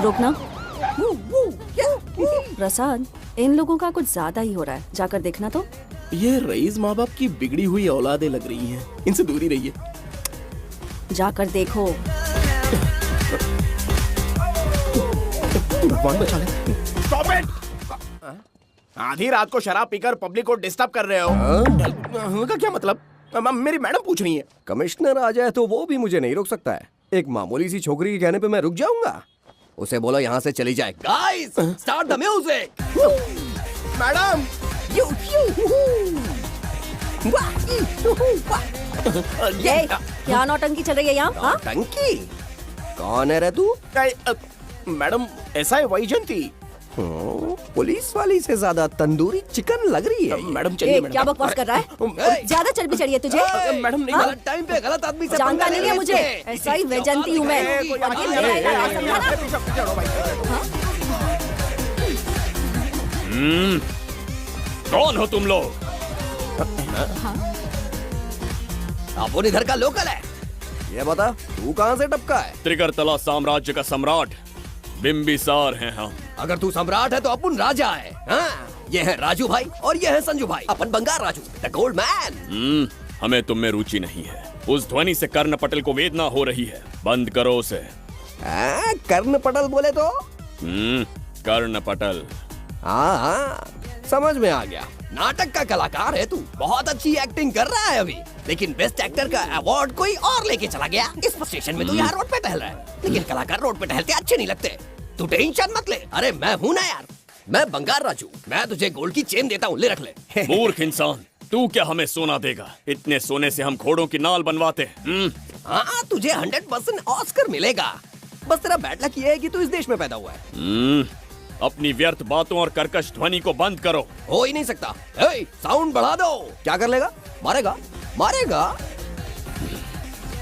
रुकना। प्रसाद, इन लोगों का कुछ ज्यादा ही हो रहा है, जाकर देखना तो। ये रईस माँ बाप की बिगड़ी हुई औलादें लग रही हैं। इनसे दूर ही रहिए। जाकर देखो। भगवान बचा ले। Stop it! आधी रात को शराब पीकर पब्लिक को डिस्टर्ब कर रहे हो। का क्या मतलब? मेरी मैडम पूछ रही है। कमिश्नर आ जाए तो वो भी मुझे नहीं रोक सकता है। एक मामूली सी छोकरी के कहने पे मैं रुक जाऊंगा? उसे बोलो यहाँ से चली जाए। Guys, start the music. Madam, क्या नौटंकी चल रही है यहाँ? नौटंकी? कौन है रे तू? मैडम, ऐसा है वैजयंती। पुलिस वाली से ज्यादा तंदूरी चिकन लग रही है। मैडम चलिए। क्या बकवास कर रहा है? ज्यादा चर्बी चढ़ी है तुझे? मैडम नहीं, गलत टाइम पे गलत आदमी से जानता नहीं है मुझे। ऐसा ही वैजयंती हूँ मैं। कौन हो तुम लोग? अपन इधर का लोकल है। ये बता, तू कहाँ से टपका है? त्रिगर्तला साम्राज्य का सम्राट बिंबिसार हैं हम। अगर तू सम्राट है तो अपन राजा है। हाँ? ये है राजू भाई और ये है संजू भाई। अपन बंगार राजू, द गोल्ड मैन। हमें तुम में रुचि नहीं है। उस ध्वनि से कर्ण पटल को वेदना हो रही है। बंद करो उसे। कर्ण पटल बोले तो? कर्ण पटल। हाँ, समझ में आ गया। नाटक का कलाकार है तू। बहुत अच्छी एक्टिंग कर रहा है अभी, लेकिन बेस्ट एक्टर का अवार्ड कोई और लेके चला गया। इस स्टेशन में तू यहाँ रोड पे टहल रहा है, लेकिन कलाकार रोड पे टहलते अच्छे नहीं लगते। तू टेंशन मत ले। अरे मैं हूँ ना यार, मैं बंगार राजू। मैं तुझे गोल्ड की चेन देता हूँ, ले रख ले। मूर्ख इंसान, तू क्या हमें सोना देगा? इतने सोने से हम घोड़ों की नाल बनवाते हैं। हाँ, तुझे 100% ऑस्कर मिलेगा। बस तेरा बैड लक ये है कि तू इस देश में पैदा हुआ है। अपनी व्यर्थ बातों और कर्कश ध्वनि को बंद करो। हो ही नहीं सकता। साउंड बढ़ा दो। क्या कर लेगा? मारेगा? मारेगा?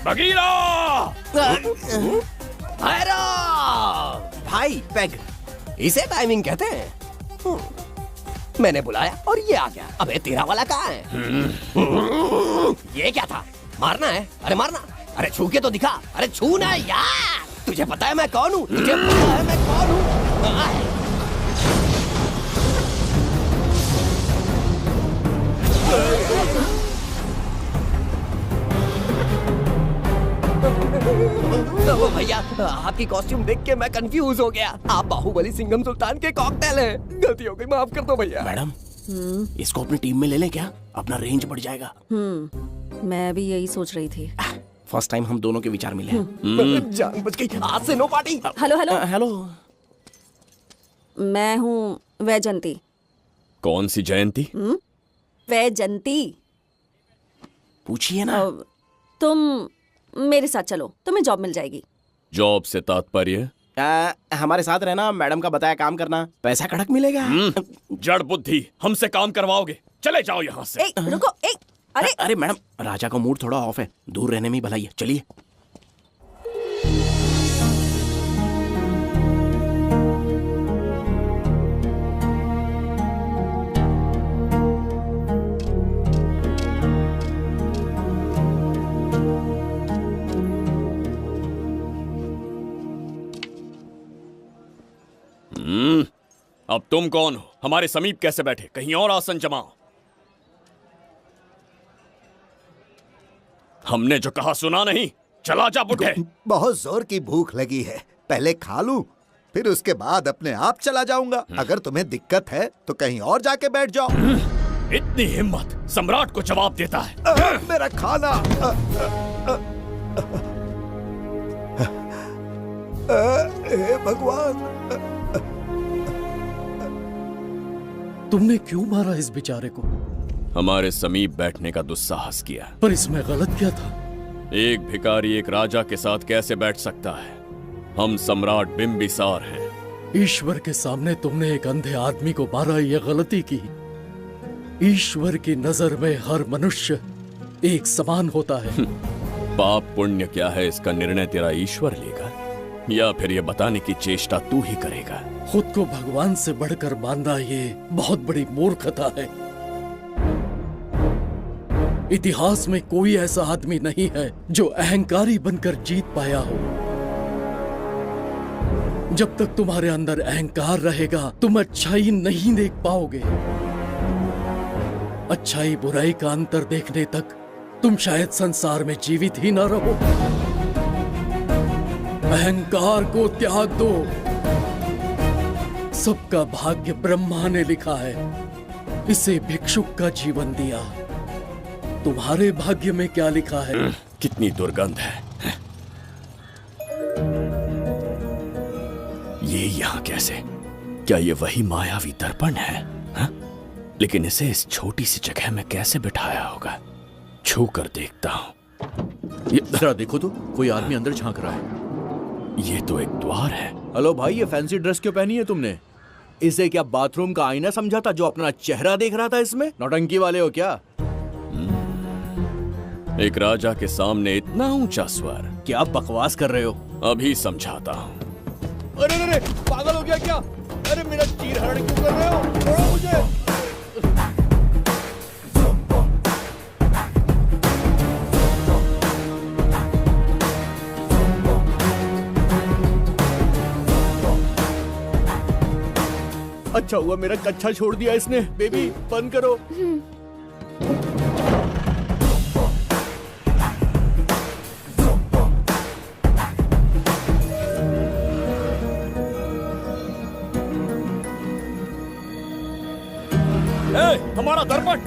बगीरा! भाई पैग, इसे टाइमिंग कहते हैं। मैंने बुलाया और ये आ गया। अबे तेरा वाला कहाँ है? ये क्या था? मारना है? अरे मारना। अरे छू के तो दिखा। अरे छू ना यार। तुझे पता है मैं कौन हूँ? तुझे पता है मैं कौन हूँ? भैया, आपकी कॉस्ट्यूम देख के मैं कंफ्यूज हो गया। आप बाहुबली सिंघम सुल्तान के कॉकटेल हैं। गलती हो गई, माफ कर दो भैया। मैडम, इसको अपनी टीम में ले लें क्या? अपना रेंज बढ़ जाएगा। मैं भी यही सोच रही थी। फर्स्ट टाइम हम दोनों के विचार मिले। जान बच गई। आज से no party. Hello hello hello. मैं हूँ वैजयंती। कौन सी जयंती? वैजयंती। पूछिए ना। तुम मेरे साथ चलो, तुम्हें जॉब मिल जाएगी। जॉब से तात्पर्य? हमारे साथ रहना, मैडम का बताया काम करना, पैसा कड़क मिलेगा। जड़ बुद्धि, हमसे काम करवाओगे? चले जाओ यहाँ से। रुको। अरे मैडम, राजा का मूड थोड़ा ऑफ है, दूर रहने में ही भलाई है। चलिए। अब तुम कौन हो? हमारे समीप कैसे बैठे? कहीं और आसन जमाओ। हमने जो कहा सुना नहीं? चला जा बुढ़े। बहुत जोर की भूख लगी है, पहले खा लूं, फिर उसके बाद अपने आप चला जाऊंगा। अगर तुम्हें दिक्कत है तो कहीं और जाके बैठ जाओ। इतनी हिम्मत, सम्राट को जवाब देता है। मेरा खाना। हे भगवान, तुमने क्यों मारा इस बेचारे को? हमारे समीप बैठने का दुस्साहस किया। पर इसमें गलत क्या था? एक भिखारी एक राजा के साथ कैसे बैठ सकता है? हम सम्राट बिम्बिसार हैं। ईश्वर के सामने तुमने एक अंधे आदमी को मारा, यह गलती की। ईश्वर की नजर में हर मनुष्य एक समान होता है। पाप पुण्य क्या है इसका निर्णय तेरा ईश्वर लेगा या फिर ये बताने की चेष्टा तू ही करेगा? खुद को भगवान से बढ़कर मानना ये बहुत बड़ी मूर्खता है। इतिहास में कोई ऐसा आदमी नहीं है जो अहंकारी बनकर जीत पाया हो। जब तक तुम्हारे अंदर अहंकार रहेगा तुम अच्छाई नहीं देख पाओगे। अच्छाई बुराई का अंतर देखने तक तुम शायद संसार में जीवित ही ना रहो। अहंकार को त्याग दो। सबका भाग्य ब्रह्मा ने लिखा है, इसे भिक्षुक का जीवन दिया। तुम्हारे भाग्य में क्या लिखा है? कितनी दुर्गंध है। ये यहाँ कैसे? क्या ये वही मायावी दर्पण है? हा? लेकिन इसे इस छोटी सी जगह में कैसे बिठाया होगा? छू कर देखता हूँ। जरा देखो तो, कोई आदमी अंदर झांक रहा है। ये तो एक द्वार है। हेलो भाई, ये फैंसी ड्रेस क्यों पहनी है तुमने? इसे क्या बाथरूम का आईना समझा था जो अपना चेहरा देख रहा था इसमें? नौटंकी वाले हो क्या? एक राजा के सामने इतना ऊंचा स्वर। क्या बकवास कर रहे हो? अभी समझाता हूँ। अरे अरे, पागल हो गया क्या? अरे मेरा चीर हरण क्यों कर रहे हो? छोड़ो मुझे। अच्छा हुआ मेरा कच्छा छोड़ दिया इसने। बेबी बंद करो। हमारा दर्पण।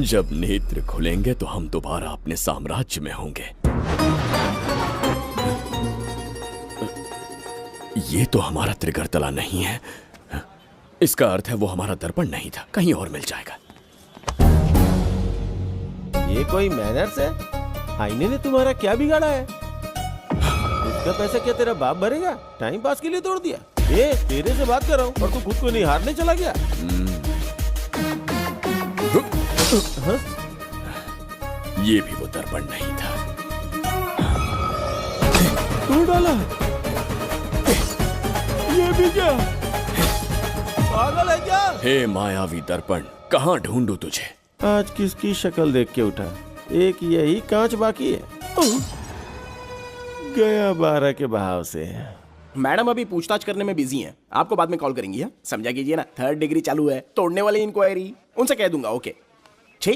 जब नेत्र खुलेंगे तो हम दोबारा अपने साम्राज्य में होंगे। ये तो हमारा त्रिगर्तला नहीं है। इसका अर्थ है वो हमारा दर्पण नहीं था, कहीं और मिल जाएगा। ये कोई मैनर्स है? आईने ने तुम्हारा क्या बिगाड़ा है? इसका पैसा क्या तेरा बाप भरेगा? टाइम पास के लिए तोड़ दिया। ये तेरे से बात कर रहा हूँ और तू खुद को निहारने चला गया। हाँ? ये भी वो दर्पण नहीं था। तू डाला? ये भी क्या? पागल है क्या? हे मायावी दर्पण, कहाँ ढूंढूं तुझे? आज किसकी शक्ल देख के उठा? एक यही कांच बाकी है। गया 12 के बहाव से। मैडम अभी पूछताछ करने में बिजी हैं। आपको बाद में कॉल करेंगी। है समझा कीजिए ना, 3rd डिग्री चालू है। तोड़ने वाली इंक्वायरी उनसे कह दूंगा। ओके। छी,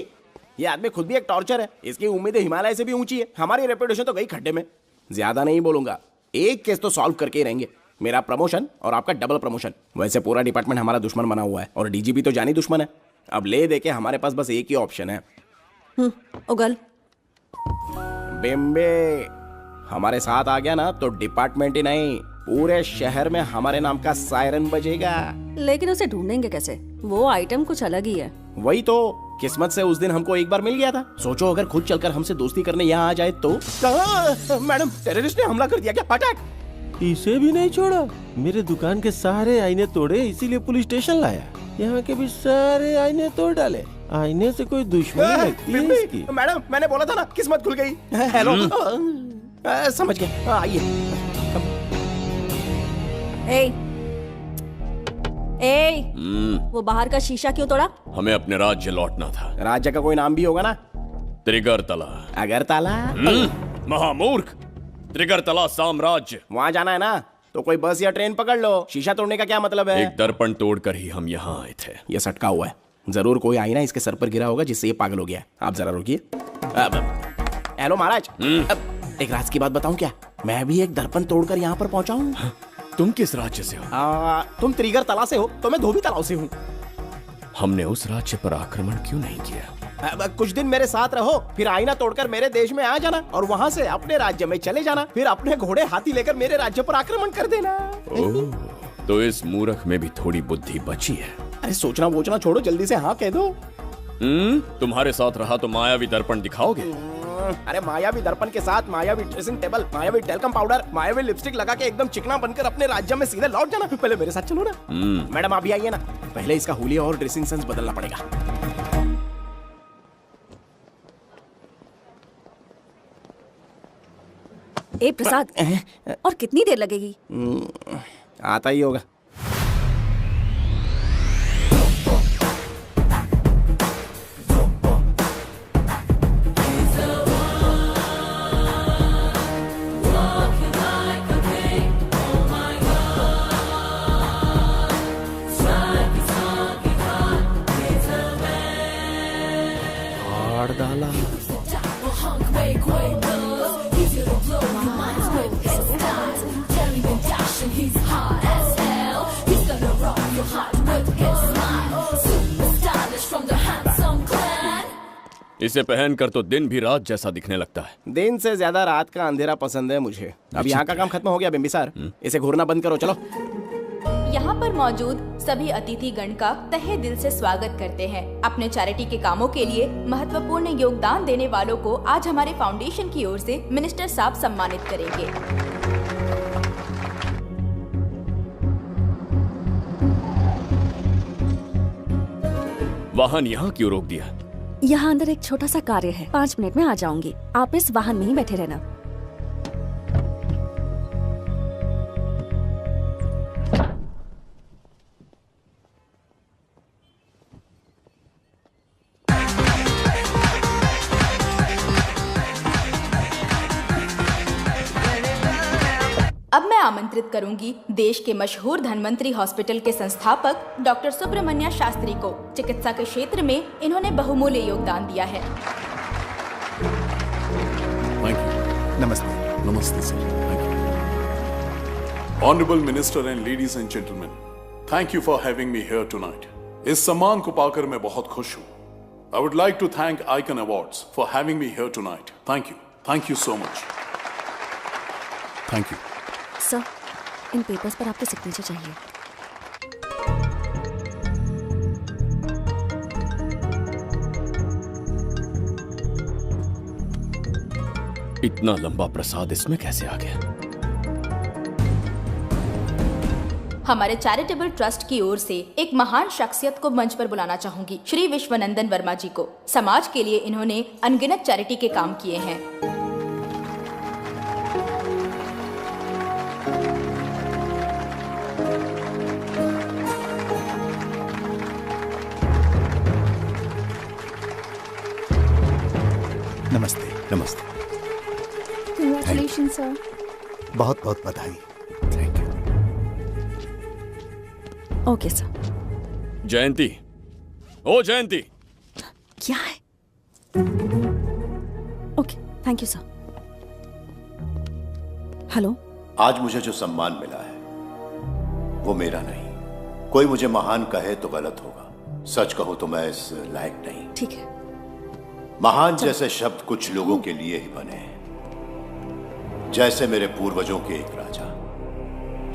ये आदमी खुद भी एक टॉर्चर है। इसकी उम्मीदें हिमालय से भी ऊंची है। हमारी रेपुटेशन तो गई खड्डे में। ज्यादा नहीं बोलूंगा, एक केस तो सॉल्व करके ही रहेंगे। मेरा प्रमोशन और आपका डबल प्रमोशन। वैसे पूरा डिपार्टमेंट हमारा दुश्मन बना हुआ है और डीजीपी तो जानी दुश्मन है। अब ले दे के हमारे पास बस एक ही ऑप्शन है। उगल बिम्बे हमारे साथ आ गया ना तो डिपार्टमेंट ही नहीं पूरे शहर में हमारे नाम का सायरन बजेगा। लेकिन उसे ढूंढेंगे कैसे? वो आइटम कुछ अलग ही है। वही तो, किस्मत से उस दिन हमको एक बार मिल गया था। सोचो अगर खुद चलकर हमसे दोस्ती करने यहाँ आ जाए तो। मैडम, टेररिस्ट ने हमला कर दिया क्या? पटाक। इसे भी नहीं छोड़ा। मेरे दुकान के सारे आईने तोड़े, इसीलिए पुलिस स्टेशन लाया। यहाँ के भी सारे आईने तोड़ डाले। आईने से कोई दुश्मनी लगती है इसकी? मैडम, मैंने बोला था ना, किस्मत खुल गई। हेलो। समझ गए, आइए। वो बाहर का शीशा क्यों तोड़ा? हमें अपने राज्य लौटना था। राज्य का कोई नाम भी होगा ना? त्रिगर्तला। अगरतला? महामूर्ख, त्रिगर्तला साम्राज्य। वहाँ जाना है ना तो कोई बस या ट्रेन पकड़ लो। शीशा तोड़ने का क्या मतलब है? एक दर्पण तोड़कर ही हम यहाँ आए थे। ये सटका हुआ है, जरूर कोई आईना इसके सर पर गिरा होगा जिससे ये पागल हो गया। आप जरा रुकिए। हेलो महाराज, एक राज की बात बताऊं क्या? मैं भी एक दर्पण तोड़कर यहाँ पर पहुंचा हूँ। तुम किस राज्य से हो? तुम त्रिगर तला से हो तो मैं धोबी तालाब से हूँ। हमने उस राज्य पर आक्रमण क्यों नहीं किया? कुछ दिन मेरे साथ रहो, फिर आईना तोड़कर मेरे देश में आ जाना और वहाँ से अपने राज्य में चले जाना, फिर अपने घोड़े हाथी लेकर मेरे राज्य पर आक्रमण कर देना। तो इस मूर्ख में भी थोड़ी बुद्धि बची है। अरे सोचना वोचना छोड़ो, जल्दी से हाँ कह दो। तुम्हारे साथ रहा तो मायावी दर्पण दिखाओगे? अरे मायावी दर्पण के साथ मायावी ड्रेसिंग टेबल, मायावी टेल्कम पाउडर, मायावी लिपस्टिक लगा के एकदम चिकना बनकर अपने राज्य में सीधे लौट जाना। पहले मेरे साथ चलो ना। मैडम आप भी आइए ना, पहले इसका हुलिया और ड्रेसिंग सेंस बदलना पड़ेगा। ए प्रसाद, और कितनी देर लगेगी? आता ही होगा। इसे पहनकर तो दिन भी रात जैसा दिखने लगता है। दिन से ज्यादा रात का अंधेरा पसंद है मुझे। अब यहाँ का काम खत्म हो गया बिम्बिसार, इसे घूरना बंद करो, चलो। यहाँ पर मौजूद सभी अतिथिगण का तहे दिल से स्वागत करते हैं। अपने चैरिटी के कामों के लिए महत्वपूर्ण योगदान देने वालों को आज हमारे फाउंडेशन की ओर से मिनिस्टर साहब सम्मानित करेंगे। वाहन यहाँ क्यों रोक दिया? यहाँ अंदर एक छोटा सा कार्य है, 5 मिनट में आ जाऊंगी। आप इस वाहन में ही बैठे रहना। अब मैं आमंत्रित करूंगी देश के मशहूर धन्वंतरी हॉस्पिटल के संस्थापक डॉक्टर सुब्रमण्य शास्त्री को। चिकित्सा के क्षेत्र में इन्होंने बहुमूल्य योगदान दिया है। नमस्ते। नमस्ते sir. Thank you. Honourable minister and ladies and gentleman, thank you for having me here tonight. इस सम्मान को पाकर मैं बहुत खुश हूँ। I would like to thank Icon Awards for having me here tonight. Thank you so much. Thank you. Sir, इन पेपर्स पर आपके सिग्नेचर चाहिए। इतना लंबा प्रसाद इसमें कैसे आ गया? हमारे चैरिटेबल ट्रस्ट की ओर से एक महान शख्सियत को मंच पर बुलाना चाहूंगी, श्री विश्वनंदन वर्मा जी को। समाज के लिए इन्होंने अनगिनत चैरिटी के काम किए हैं। नमस्ते। नमस्ते। Congratulation sir. बहुत बहुत बधाई। Okay sir. जयंती, ओ जयंती। क्या है? Okay, thank you sir. Hello. आज मुझे जो सम्मान मिला है वो मेरा नहीं। कोई मुझे महान कहे तो गलत होगा, सच कहूं तो मैं इस लायक नहीं। ठीक है। महान जैसे शब्द कुछ लोगों के लिए ही बने हैं, जैसे मेरे पूर्वजों के एक राजा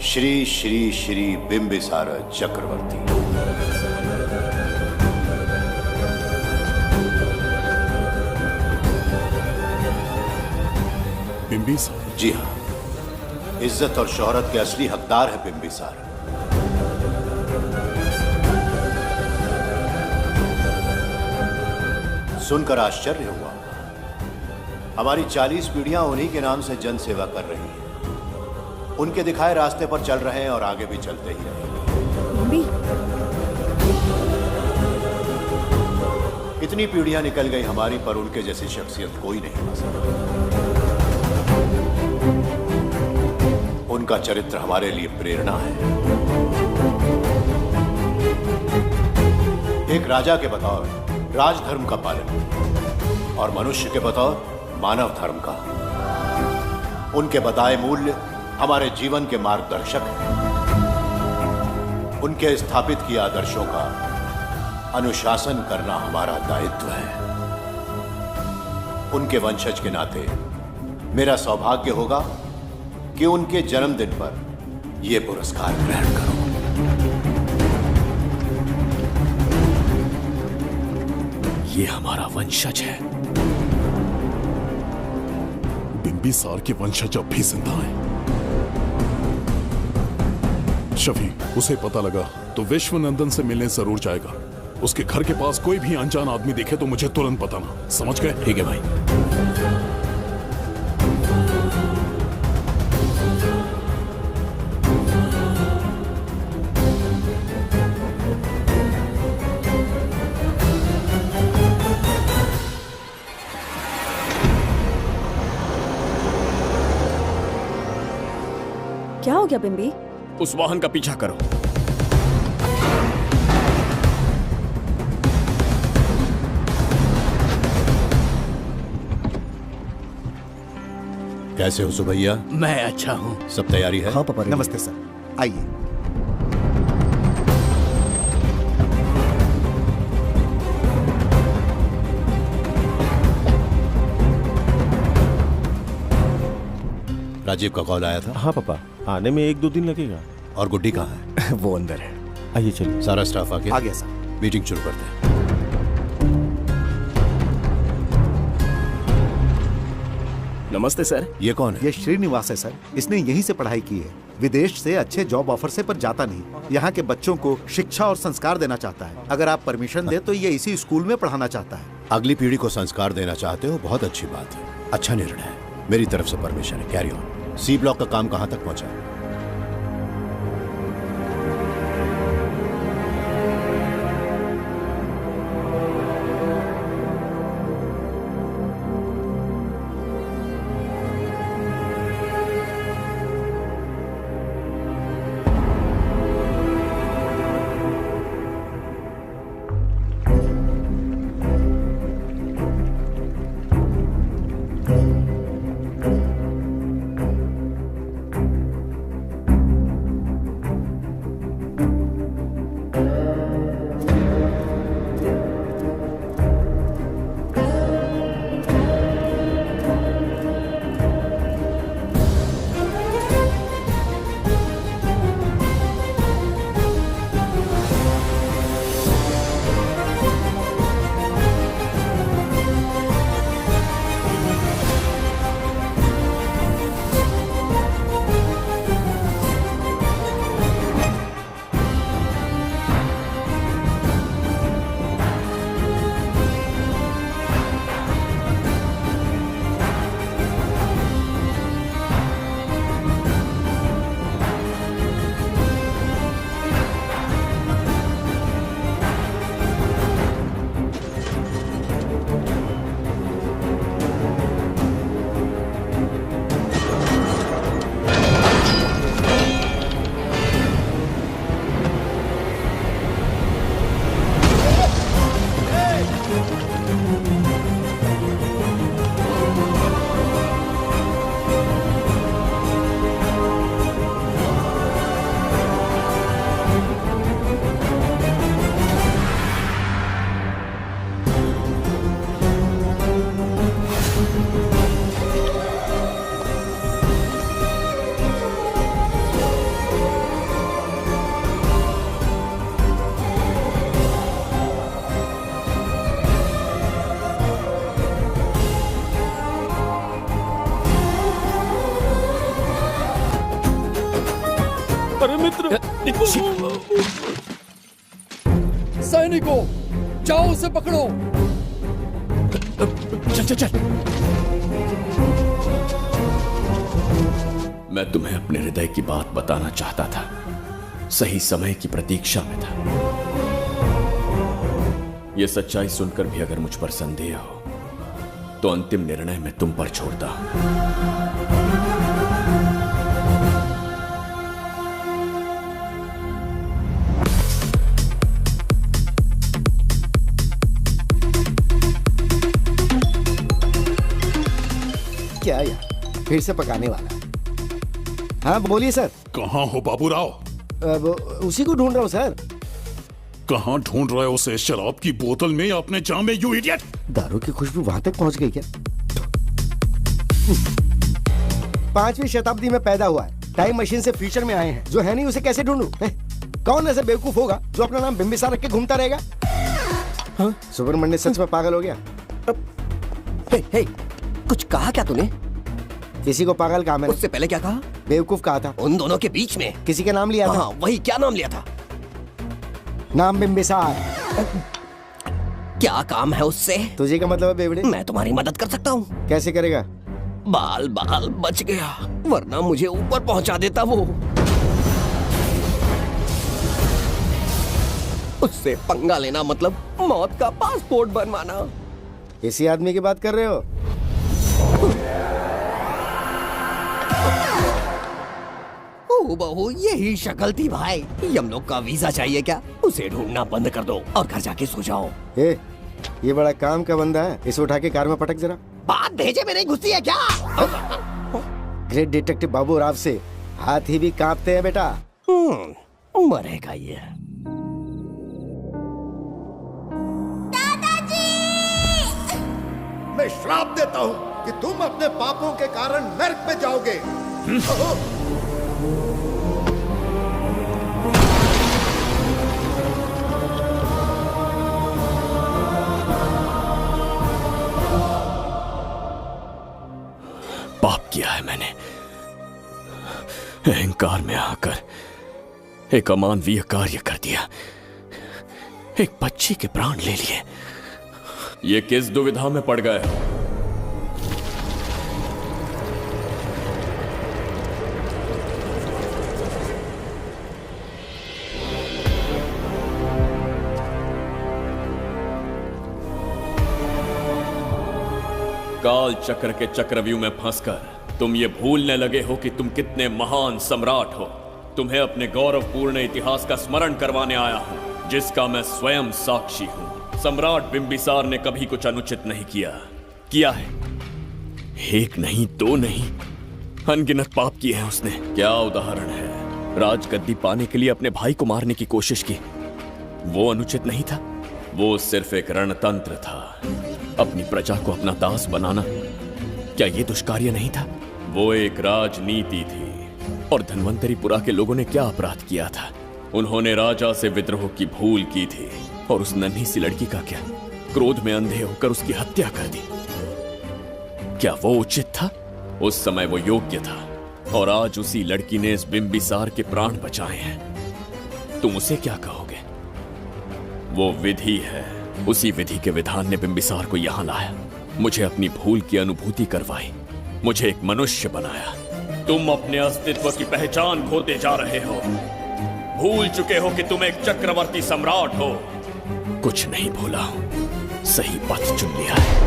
श्री श्री श्री बिंबिसार चक्रवर्ती। बिंबिसार? जी हाँ, इज्जत और शोहरत के असली हकदार है बिंबिसार। सुनकर आश्चर्य हुआ। हमारी 40 पीढ़ियां उन्हीं के नाम से जन सेवा कर रही हैं। उनके दिखाए रास्ते पर चल रहे हैं और आगे भी चलते ही रहेंगे। इतनी पीढ़ियां निकल गई हमारी, पर उनके जैसी शख्सियत कोई नहीं बचा। उनका चरित्र हमारे लिए प्रेरणा है। एक राजा के बतौर राजधर्म का पालन और मनुष्य के बतौर मानव धर्म का। उनके बताए मूल्य हमारे जीवन के मार्गदर्शक हैं। उनके स्थापित किए आदर्शों का अनुशासन करना हमारा दायित्व है। उनके वंशज के नाते मेरा सौभाग्य होगा कि उनके जन्मदिन पर यह पुरस्कार ग्रहण करूं। ये हमारा वंशज है। बिंबिसार के वंशज अब भी जिंदा हैं। शफी, उसे पता लगा तो विश्वनंदन से मिलने जरूर जाएगा। उसके घर के पास कोई भी अनजान आदमी दिखे तो मुझे तुरंत बताना, समझ गए? ठीक है भाई। क्या हो गया बिम्बी? उस वाहन का पीछा करो। कैसे हो सुभैया? मैं अच्छा हूँ। सब तैयारी है? हाँ पापा। नमस्ते सर, आइए। राजीव का कॉल आया था? हाँ पापा, आने में 1-2 दिन लगेगा। और गुड्डी कहाँ है? वो अंदर है। आइए चलिए। सारा स्टाफ आ गया? आ गया सर। मीटिंग शुरू करते हैं। नमस्ते सर। ये कौन है? ये श्रीनिवास है सर। इसने यहीं से पढ़ाई की है। विदेश से अच्छे जॉब ऑफर से पर जाता नहीं। यहाँ के बच्चों को शिक्षा और संस्कार देना चाहता है। अगर आप परमिशन दे तो ये इसी स्कूल में पढ़ाना चाहता है। अगली पीढ़ी को संस्कार देना चाहते हो, बहुत अच्छी बात है, अच्छा निर्णय है। मेरी तरफ से परमिशन है, कैरी ऑन। सी ब्लॉक का काम कहाँ तक पहुँचा? अरे मित्र, सैनिकों, जाओ उसे पकड़ो। चल चल चल। मैं तुम्हें अपने हृदय की बात बताना चाहता था, सही समय की प्रतीक्षा में था। यह सच्चाई सुनकर भी अगर मुझ पर संदेह हो तो अंतिम निर्णय मैं तुम पर छोड़ता हूं। क्या यार, फिर से पकाने वाला? हाँ बोलिए सर। कहाँ हो बाबूराव? उसी को ढूंढ रहा हूँ सर। कहाँ ढूंढ रहे हो उसे? शराब की बोतल में या अपने जाम में, यू इडियट? दारू की खुशबू वहां तक पहुंच गई क्या? 5वीं शताब्दी में पैदा हुआ है, टाइम मशीन से फ्यूचर में आए हैं, जो है नहीं उसे कैसे ढूंढूं? कौन ऐसा बेवकूफ होगा जो अपना नाम बिंबिसार रख के घूमता रहेगा? हाँ? सुब्रमण्य सच में पागल हो गया। हे, कुछ कहा क्या तूने? किसी को पागल कहा मैंने। उससे पहले क्या कहा? बेवकूफ कहा था। उन दोनों के बीच में किसी का नाम लिया था। हाँ, वही, क्या नाम लिया था? नाम बिंबिसार। क्या काम है उससे? तुझे का मतलब है बेवड़े? मैं तुम्हारी मदद कर सकता हूँ। कैसे करेगा? बाल बाल बच गया, वरना मुझे ऊपर पहुंचा देता वो। उससे पंगा लेना मतलब मौत का पासपोर्ट बनवाना। इसी आदमी की बात कर रहे हो? बहू यही शक्ल थी भाई। यमलोक का वीजा चाहिए क्या? उसे ढूंढना बंद कर दो और घर जाके सो जाओ। ये बड़ा काम का बंदा है, इसे उठा के कार में पटक जरा। बात भेजे में नहीं घुसती है क्या? ग्रेट डिटेक्टिव बाबू राव से हाथी भी कांपते हैं बेटा। मरेगा ये। मैं श्राप देता हूँ कि तुम अपने पापों के कारण नरक में जाओगे। पाप किया है मैंने। अहंकार में आकर एक अमानवीय कार्य कर दिया, एक बच्ची के प्राण ले लिए। ये किस दुविधा में पड़ गए? काल चक्र के चक्रव्यूह में फंसकर तुम ये भूलने लगे हो कि तुम कितने महान सम्राट हो। तुम्हें अपने गौरवपूर्ण इतिहास का स्मरण करवाने आया हूं, जिसका मैं स्वयं साक्षी हूं। सम्राट बिंबिसार ने कभी कुछ अनुचित नहीं किया है। एक नहीं, दो नहीं, अनगिनत पाप किए हैं उसने। क्या उदाहरण है? राजगद्दी पाने के लिए अपने भाई को मारने की कोशिश की, वो अनुचित नहीं था? वो सिर्फ एक रणतंत्र था। अपनी प्रजा को अपना दास बनाना, क्या ये दुष्कार्य नहीं था? वो एक राजनीति थी। और धन्वंतरीपुरा के लोगों ने क्या अपराध किया था? उन्होंने राजा से विद्रोह की भूल की थी, और उस नन्ही सी लड़की का क्या? क्रोध में अंधे होकर उसकी हत्या कर दी। क्या वो उचित था? उस समय वो योग्य था, और आज उसी लड़की ने इस बिंबिसार के प्राण बचाए हैं। तुम उसे क्या कहोगे? वो विधि है। उसी विधि के विधान ने बिंबिसार को यहां लाया, मुझे अपनी भूल की अनुभूति करवाई, मुझे एक मनुष्य बनाया। तुम अपने अस्तित्व की पहचान खोते जा रहे हो। भूल चुके हो कि तुम एक चक्रवर्ती सम्राट हो। कुछ नहीं भूला हूं, सही पथ चुन लिया है।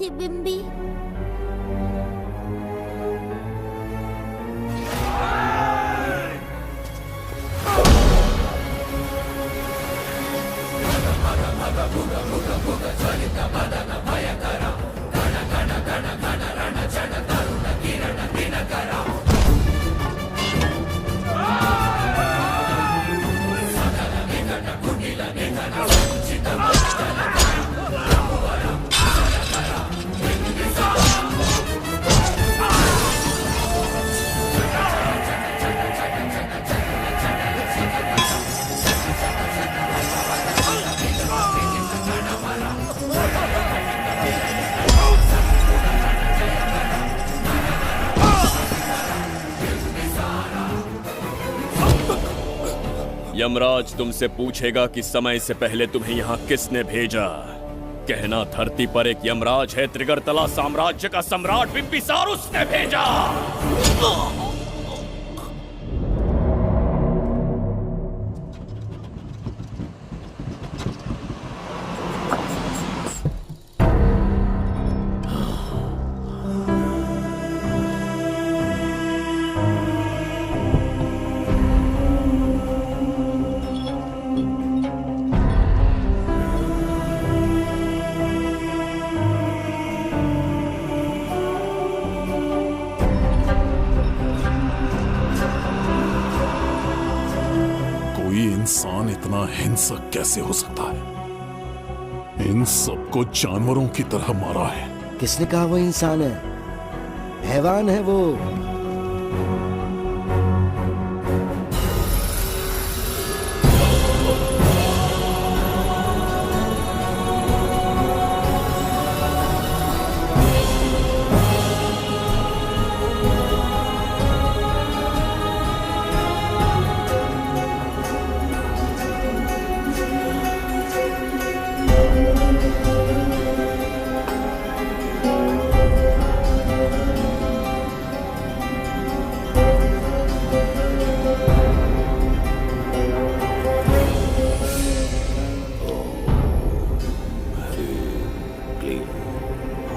बिम्बी। यमराज तुमसे पूछेगा कि समय से पहले तुम्हें यहां किसने भेजा। कहना धरती पर एक यमराज है, त्रिगर्तला साम्राज्य का सम्राट बिम्बिसार उसने भेजा। इंसान इतना हिंसक कैसे हो सकता है? इन सबको जानवरों की तरह मारा है। किसने कहा वो इंसान है? हैवान है वो।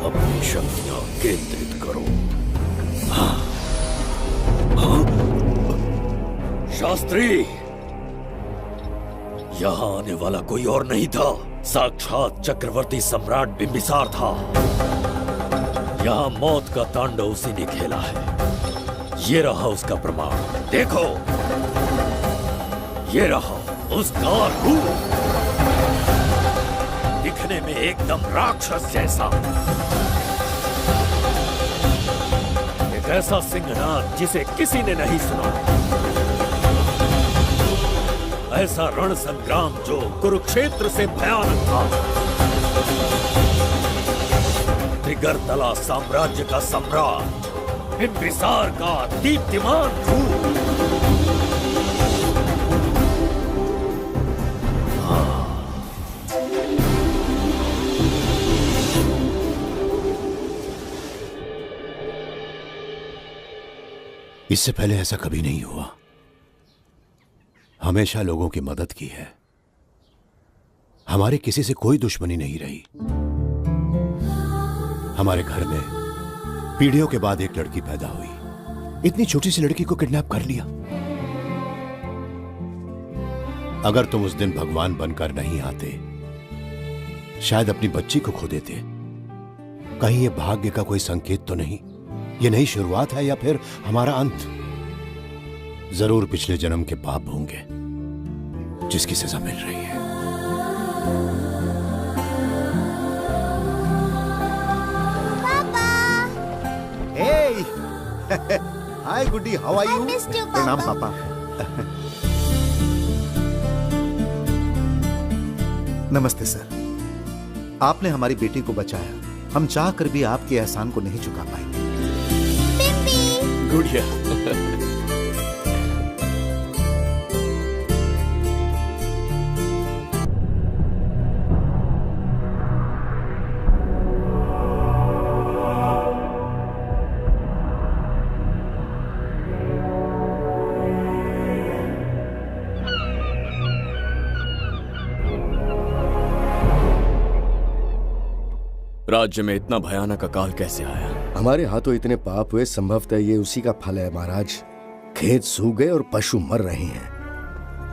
अपनी शक्तियां केंद्रित करो। शास्त्री, यहां आने वाला कोई और नहीं था, साक्षात चक्रवर्ती सम्राट बिम्बिसार था। यहां मौत का तांडव उसी ने खेला है। ये रहा उसका प्रमाण, देखो, ये रहा उसका रूप, दिखने में एकदम राक्षस जैसा। एक ऐसा सिंहनाद जिसे किसी ने नहीं सुना, ऐसा रण संग्राम जो कुरुक्षेत्र से भयानक था। त्रिगर्तला साम्राज्य का सम्राट बिम्बिसार का दीप्तिमान रूप। इससे पहले ऐसा कभी नहीं हुआ। हमेशा लोगों की मदद की है। हमारे किसी से कोई दुश्मनी नहीं रही। हमारे घर में पीढ़ियों के बाद एक लड़की पैदा हुई। इतनी छोटी सी लड़की को किडनैप कर लिया। अगर तुम उस दिन भगवान बनकर नहीं आते, शायद अपनी बच्ची को खो देते। कहीं यह भाग्य का कोई संकेत तो नहीं? ये नई शुरुआत है या फिर हमारा अंत? जरूर पिछले जन्म के पाप होंगे जिसकी सजा मिल रही है। Hey! Hi, Goody. How are you? I missed you, प्रणाम Papa. पापा। नमस्ते सर। आपने हमारी बेटी को बचाया। हम चाह कर भी आपके एहसान को नहीं चुका पाएंगे। गुड़िया। राज्य में इतना भयानक अकाल कैसे आया? हमारे हाथों इतने पाप हुए, संभवतः ये उसी का फल है महाराज। खेत सूख गए और पशु मर रहे हैं,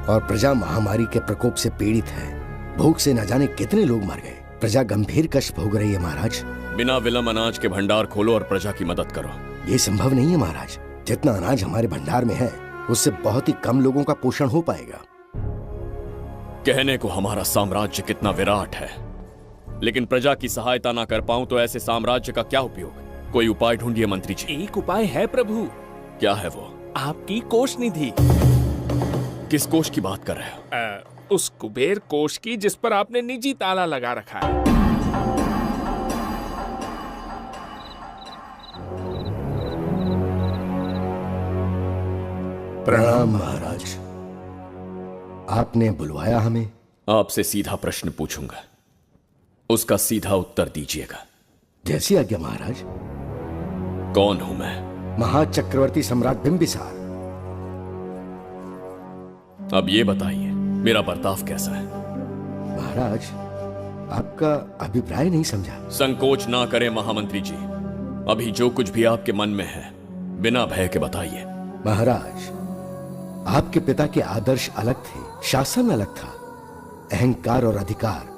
और प्रजा महामारी के प्रकोप से पीड़ित है। भूख से न जाने कितने लोग मर गए। प्रजा गंभीर कष्ट भोग रही है महाराज। बिना विलंब अनाज के भंडार खोलो और प्रजा की मदद करो। ये संभव नहीं है महाराज। जितना अनाज हमारे भंडार में है, उससे बहुत ही कम लोगों का पोषण हो पाएगा। कहने को हमारा साम्राज्य कितना विराट है, लेकिन प्रजा की सहायता ना कर पाऊं तो ऐसे साम्राज्य का क्या उपयोग? कोई उपाय ढूंढिए मंत्री जी। एक उपाय है प्रभु। क्या है वो? आपकी कोष निधि। किस कोष की बात कर रहे हो? उस कुबेर कोष की जिस पर आपने निजी ताला लगा रखा है। प्रणाम महाराज। आपने बुलवाया हमें? आपसे सीधा प्रश्न पूछूंगा। उसका सीधा उत्तर दीजिएगा। जैसी आज्ञा महाराज। कौन हूं मैं? महाचक्रवर्ती सम्राट बिंबिसार। अब ये बताइए मेरा बर्ताव कैसा है? महाराज, आपका अभिप्राय नहीं समझा। संकोच ना करें महामंत्री जी, अभी जो कुछ भी आपके मन में है बिना भय के बताइए। महाराज, आपके पिता के आदर्श अलग थे, शासन अलग था। अहंकार और अधिकार,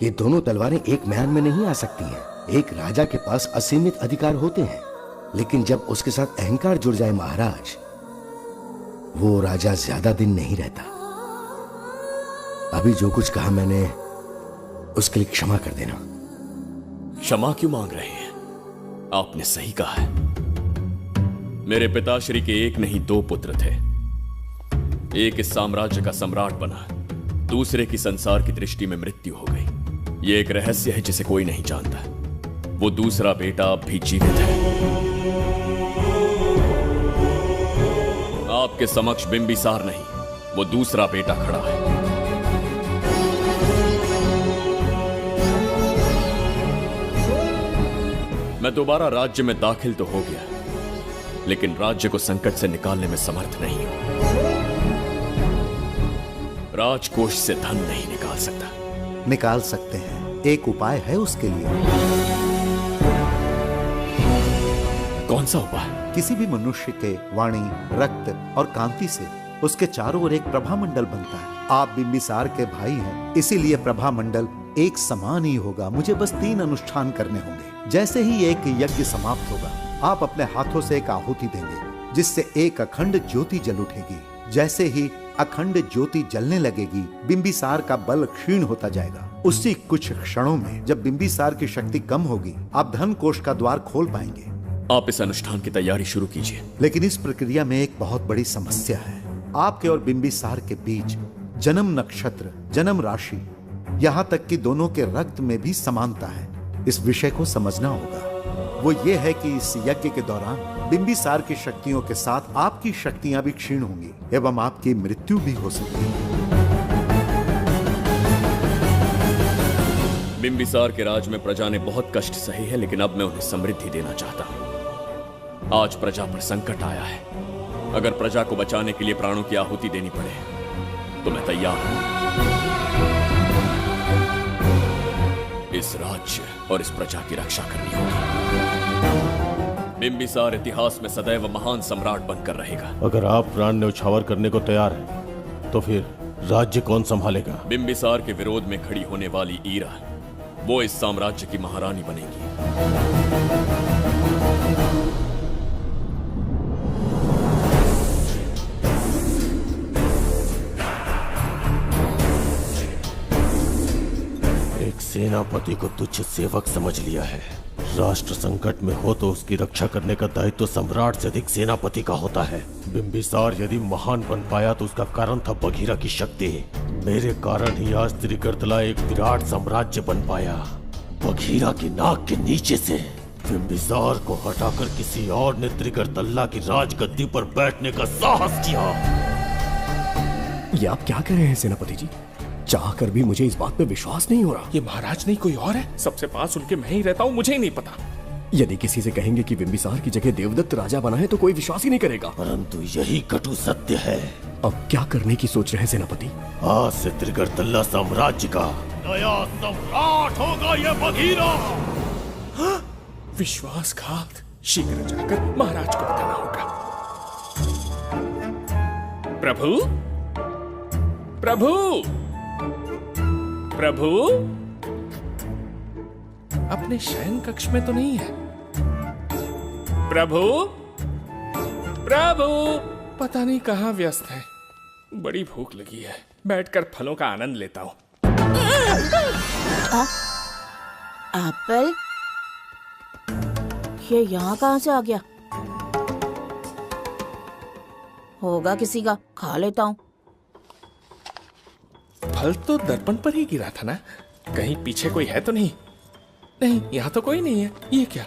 ये दोनों तलवारें एक म्यान में नहीं आ सकती हैं। एक राजा के पास असीमित अधिकार होते हैं, लेकिन जब उसके साथ अहंकार जुड़ जाए महाराज, वो राजा ज्यादा दिन नहीं रहता। अभी जो कुछ कहा मैंने, उसके लिए क्षमा कर देना। क्षमा क्यों मांग रहे हैं? आपने सही कहा है। मेरे पिताश्री के एक नहीं दो पुत्र थे। एक इस साम्राज्य का सम्राट बना, दूसरे की संसार की दृष्टि में मृत्यु हो गई। ये एक रहस्य है जिसे कोई नहीं जानता। वो दूसरा बेटा अब भी जीवित है। आपके समक्ष बिंबिसार नहीं, वो दूसरा बेटा खड़ा है। मैं दोबारा राज्य में दाखिल तो हो गया, लेकिन राज्य को संकट से निकालने में समर्थ नहीं हूं। राजकोष से धन नहीं निकाल सकता। निकाल सकते हैं, एक उपाय है उसके लिए। कौन सा उपाय? किसी भी मनुष्य के वाणी, रक्त और कांति से उसके चारों ओर एक प्रभामंडल बनता है। आप बिंबिसार के भाई हैं, इसीलिए प्रभामंडल एक समान ही होगा। मुझे बस 3 अनुष्ठान करने होंगे। जैसे ही एक यज्ञ समाप्त होगा, आप अपने हाथों से एक आहुति देंगे, जिससे एक अखंड ज्योति जल उठेगी। जैसे ही अखंड ज्योति जलने लगेगी, बिंबिसार का बल क्षीण होता जाएगा। उसी कुछ क्षणों में जब बिंबिसार की शक्ति कम होगी, आप धन कोष का द्वार खोल पाएंगे। आप इस अनुष्ठान की तैयारी शुरू कीजिए। लेकिन इस प्रक्रिया में एक बहुत बड़ी समस्या है। आपके और बिंबिसार के बीच जन्म नक्षत्र, जन्म राशि, यहाँ तक कि दोनों के रक्त में भी समानता है। इस विषय को समझना होगा। वो ये है कि इस यज्ञ के दौरान बिंबिसार की शक्तियों के साथ आपकी शक्तियां भी क्षीण होंगी एवं आपकी मृत्यु भी हो सकती है। बिंबिसार के राज में प्रजा ने बहुत कष्ट सहे हैं, लेकिन अब मैं उन्हें समृद्धि देना चाहता हूं। आज प्रजा पर संकट आया है। अगर प्रजा को बचाने के लिए प्राणों की आहुति देनी पड़े तो मैं तैयार हूं। इस राज्य और इस प्रजा की रक्षा करनी होगी। बिंबिसार इतिहास में सदैव महान सम्राट बनकर रहेगा। अगर आप प्राण न्यौछावर करने को तैयार हैं, तो फिर राज्य कौन संभालेगा? बिंबिसार के विरोध में खड़ी होने वाली ईरा, वो इस साम्राज्य की महारानी बनेगी। एक सेनापति को तुच्छ सेवक समझ लिया है। राष्ट्र संकट में हो तो उसकी रक्षा करने का दायित्व तो सम्राट से अधिक सेनापति का होता है। बिंबिसार यदि महान बन पाया तो उसका कारण था बघीरा की शक्ति। मेरे कारण ही आज त्रिगर्तला एक विराट साम्राज्य बन पाया। बघीरा की नाक के नीचे से बिंबिसार को हटाकर किसी और ने त्रिगर्तल्ला की राजगद्दी पर बैठने का साहस किया। ये आप क्या कह रहे हैं सेनापति जी? चाहकर भी मुझे इस बात पे विश्वास नहीं हो रहा। ये महाराज नहीं कोई और है। सबसे पास उनके मैं ही रहता हूँ, मुझे ही नहीं पता। यदि किसी से कहेंगे कि बिंबिसार की जगह देवदत्त राजा बना है तो कोई विश्वास ही नहीं करेगा। परंतु यही कटु सत्य है। अब क्या करने की सोच रहे हैं सेनापति? आज से त्रिगर्तल्ला साम्राज्य का नया सम्राट होगा ये बघीरा। विश्वासघात। शीघ्र जाकर महाराज को बताना होगा। प्रभु, प्रभु, प्रभु, अपने शयन कक्ष में तो नहीं है। प्रभु, प्रभु, पता नहीं कहाँ व्यस्त है। बड़ी भूख लगी है, बैठकर फलों का आनंद लेता हूँ। एप्पल? ये यहाँ कहाँ से आ गया? होगा किसी का, खा लेता हूँ। फल तो दर्पण पर ही गिरा था ना? कहीं पीछे कोई है तो नहीं? नहीं, यहाँ तो कोई नहीं है। ये क्या?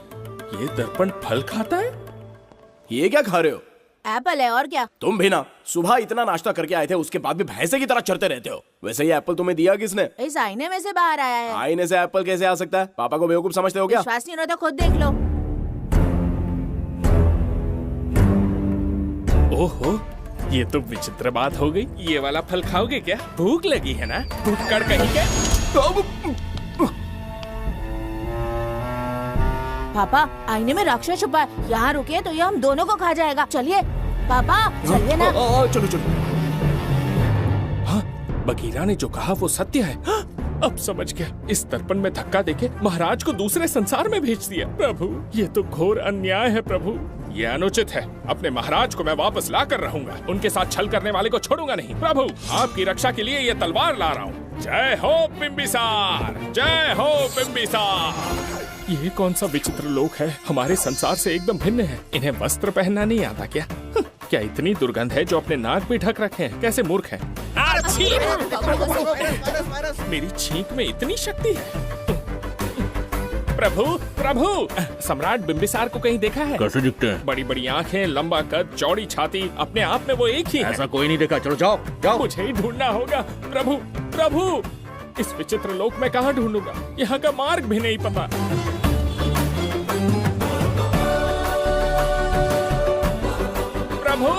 ये दर्पण फल खाता है? ये क्या खा रहे हो? एप्पल है और क्या। तुम भी ना सुबह इतना नाश्ता करके आए थे, उसके बाद भी भैंसे की तरह चढ़ते रहते हो। वैसे ये एप्पल तुम्हें दिया किसने? इस आईने में से बाहर आया है। आईने से एप्पल कैसे आ सकता है? पापा को बेवकूफ समझते हो क्या? विश्वास नहीं हो रहा तो खुद देख लो। ओहो, ये तो विचित्र बात हो गई। ये वाला फल खाओगे क्या? भूख लगी है ना? भूखड़ कहीं क्या? पापा आईने में राक्षस छुपा है, यहाँ रुके तो ये हम दोनों को खा जाएगा। चलिए पापा चलिए ना। चलो चलो। हाँ, बगीरा ने जो कहा वो सत्य है। हाँ, अब समझ गया। इस दर्पण में धक्का देके महाराज को दूसरे संसार में भेज दिया। प्रभु, ये तो घोर अन्याय है प्रभु। ये अनुचित है। अपने महाराज को मैं वापस ला कर रहूंगा। उनके साथ छल करने वाले को छोड़ूंगा नहीं। प्रभु, आपकी रक्षा के लिए ये तलवार ला रहा हूँ। जय हो बिंबिसार, जय हो बिंबिसार। ये कौन सा विचित्र लोक है, हमारे संसार से एकदम भिन्न है। इन्हें वस्त्र पहनना नहीं आता क्या? क्या इतनी दुर्गंध है जो अपने नाक भी ढक रखे हैं? कैसे मूर्ख हैं। मेरी छींक में इतनी शक्ति है। प्रभु प्रभु, सम्राट बिंबिसार को कहीं देखा है? कैसे दिखते हैं? बड़ी बड़ी आंखें, लंबा कद, चौड़ी छाती, अपने आप में वो एक ही है। ऐसा कोई नहीं देखा। चलो जाओ जाओ। मुझे ही ढूंढना होगा। प्रभु प्रभु, इस विचित्र लोक में कहाँ ढूंढूंगा? यहाँ का मार्ग भी नहीं पता। प्रभु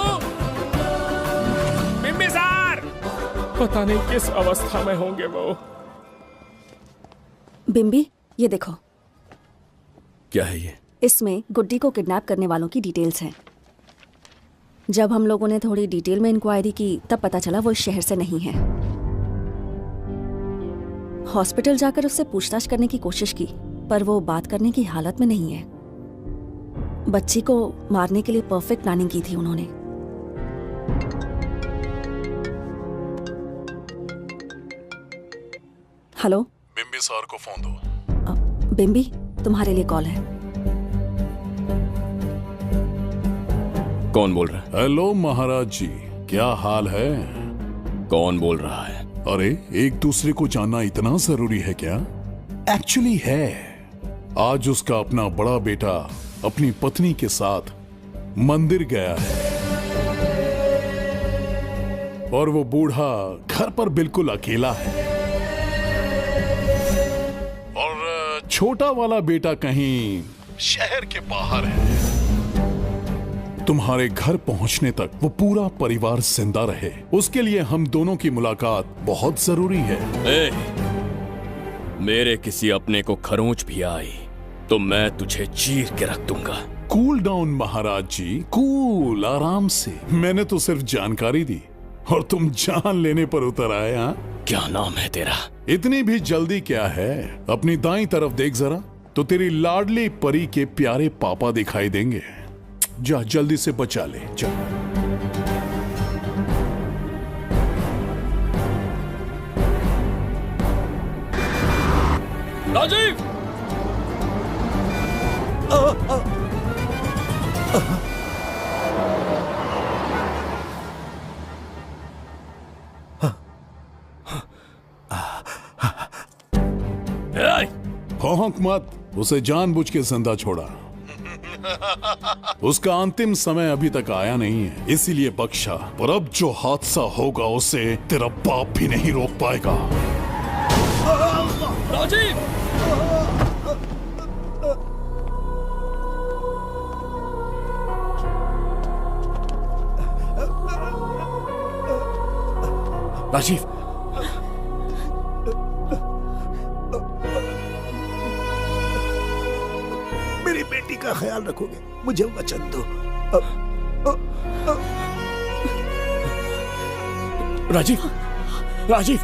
बिंबिसार, पता नहीं किस अवस्था में होंगे वो। बिम्बी, ये देखो। क्या है ये? इसमें गुड्डी को किडनैप करने वालों की डिटेल्स हैं। जब हम लोगों ने थोड़ी डिटेल में इंक्वायरी की तब पता चला वो इस शहर से नहीं है। हॉस्पिटल जाकर उससे पूछताछ करने की कोशिश की पर वो बात करने की हालत में नहीं है। बच्ची को मारने के लिए परफेक्ट प्लानिंग की थी उन्होंने। हेलो, बिंबिसार को फोन दो। बिम्बी, तुम्हारे लिए कॉल है। कौन बोल रहा है? हेलो महाराज जी, क्या हाल है? कौन बोल रहा है? अरे, एक दूसरे को जानना इतना जरूरी है क्या? एक्चुअली है। आज उसका अपना बड़ा बेटा अपनी पत्नी के साथ मंदिर गया है और वो बूढ़ा घर पर बिल्कुल अकेला है और छोटा वाला बेटा कहीं शहर के बाहर है। तुम्हारे घर पहुंचने तक वो पूरा परिवार जिंदा रहे, उसके लिए हम दोनों की मुलाकात बहुत जरूरी है। मेरे किसी अपने को खरोंच भी आई तो मैं तुझे चीर के रख दूंगा। कूल डाउन महाराज जी, कूल, आराम से। मैंने तो सिर्फ जानकारी दी और तुम जान लेने पर उतर आए। हाँ, क्या नाम है तेरा? इतनी भी जल्दी क्या है? अपनी दाईं तरफ देख जरा तो तेरी लाडली परी के प्यारे पापा दिखाई देंगे। जा जल्दी से बचा ले, जा। राजीव! भौंक मत, उसे जानबूझ के जिंदा छोड़ा। उसका अंतिम समय अभी तक आया नहीं है, इसीलिए बख्शा। पर अब जो हादसा होगा उसे तेरा बाप भी नहीं रोक पाएगा। राजीव! राजीव, मेरी बेटी का ख्याल रखोगे? मुझे वचन दो। राजीव, राजीव,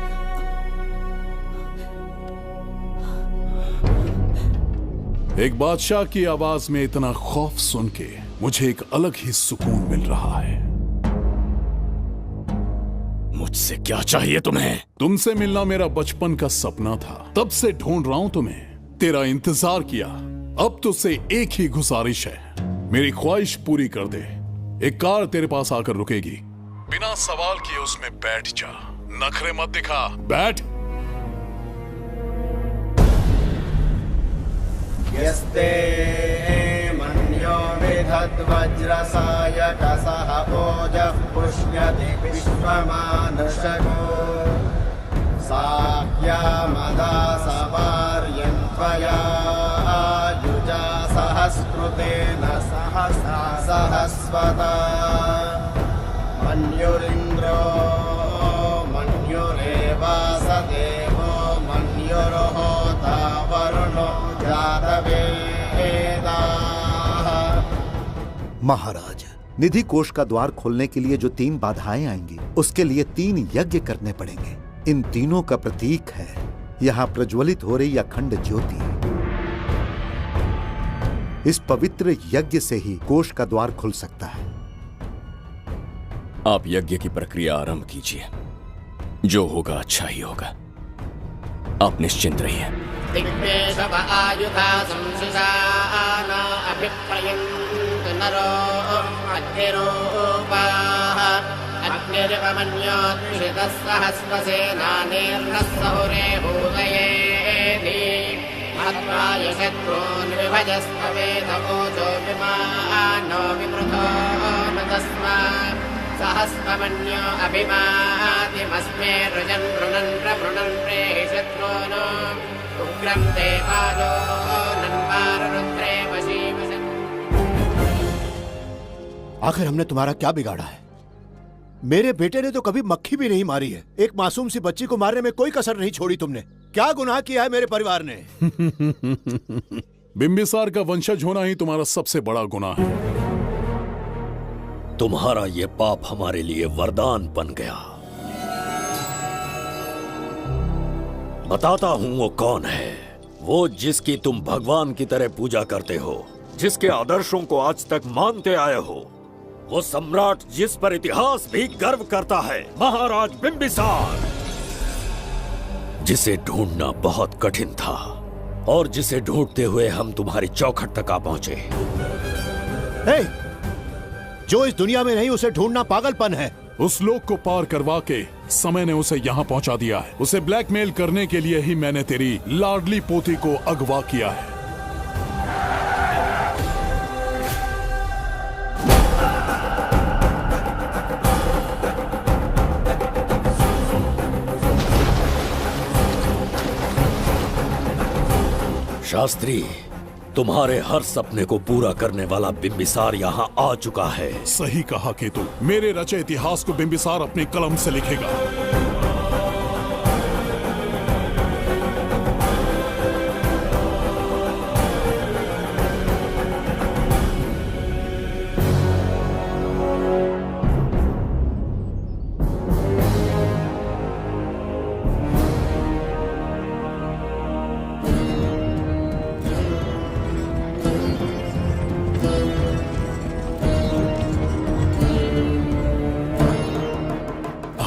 एक बादशाह की आवाज में इतना खौफ सुन के मुझे एक अलग ही सुकून मिल रहा है। मुझसे क्या चाहिए तुम्हें? तुमसे मिलना मेरा बचपन का सपना था, तब से ढूंढ रहा हूं तुम्हें। तेरा इंतजार किया, अब तुझसे एक ही गुजारिश है, मेरी ख्वाहिश पूरी कर दे। एक कार तेरे पास आकर रुकेगी, बिना सवाल किए उसमें बैठ जा, नखरे मत दिखा, बैठ। यस्ते मन्यो विधत्वज वज्रसाय कसः ओजः पुष्यति विश्वमानशको साह्यामदा सवार्यं त्वया युजा सहस्कृतेन सहसा सहस्वता मन्युरिन्द्रो मन्युरेवासदेवो मन्युर्होता वरुणो जातवेदाः। महाराज, निधि कोष का द्वार खोलने के लिए जो 3 बाधाएं आएंगी, उसके लिए 3 यज्ञ करने पड़ेंगे। इन तीनों का प्रतीक है यहाँ प्रज्वलित हो रही अखंड ज्योति। इस पवित्र यज्ञ से ही कोष का द्वार खुल सकता है। आप यज्ञ की प्रक्रिया आरंभ कीजिए। जो होगा अच्छा ही होगा। आप निश्चिंत रहिए। दिग्वेशव आयुधा संशिशाना अभिप्रयन्त नरो अग्निरूपाः अग्निरिवमन्योत्क्षितः सहस्रसेनानेर्नः सहुरे भूतयेति हत्वाय शत्रून् विभजस्तवेदवोचो विमानो विवृतो न तस्मात् सहस्रमन्यो अभिमातिमस्मे रुजन् रुणन् प्रवृणन् प्रेहि शत्रून् उग्रं देवालो नन्वारुद्रे वशीवसन्। आखिर हमने तुम्हारा क्या बिगाड़ा है? मेरे बेटे ने तो कभी मक्खी भी नहीं मारी है। एक मासूम सी बच्ची को मारने में कोई कसर नहीं छोड़ी तुमने। क्या गुनाह किया है मेरे परिवार ने? बिंबिसार का वंशज होना ही तुम्हारा सबसे बड़ा गुनाह है। तुम्हारा ये पाप हमारे लिए वरदान बन गया। बताता हूं वो कौन है। वो जिसकी तुम भगवान की तरह पूजा करते हो, जिसके आदर्शों को आज तक मानते आए हो, वो सम्राट जिस पर इतिहास भी गर्व करता है, महाराज बिंबिसार, जिसे ढूंढना बहुत कठिन था और जिसे ढूंढते हुए हम तुम्हारी चौखट तक आ पहुंचे। जो इस दुनिया में नहीं उसे ढूंढना पागलपन है। उस लोक को पार करवा के समय ने उसे यहाँ पहुंचा दिया है। उसे ब्लैकमेल करने के लिए ही मैंने तेरी लाडली पोती को अगवा किया है। शास्त्री, तुम्हारे हर सपने को पूरा करने वाला बिंबिसार यहाँ आ चुका है। सही कहा केतु। मेरे रचे इतिहास को बिंबिसार अपनी कलम से लिखेगा।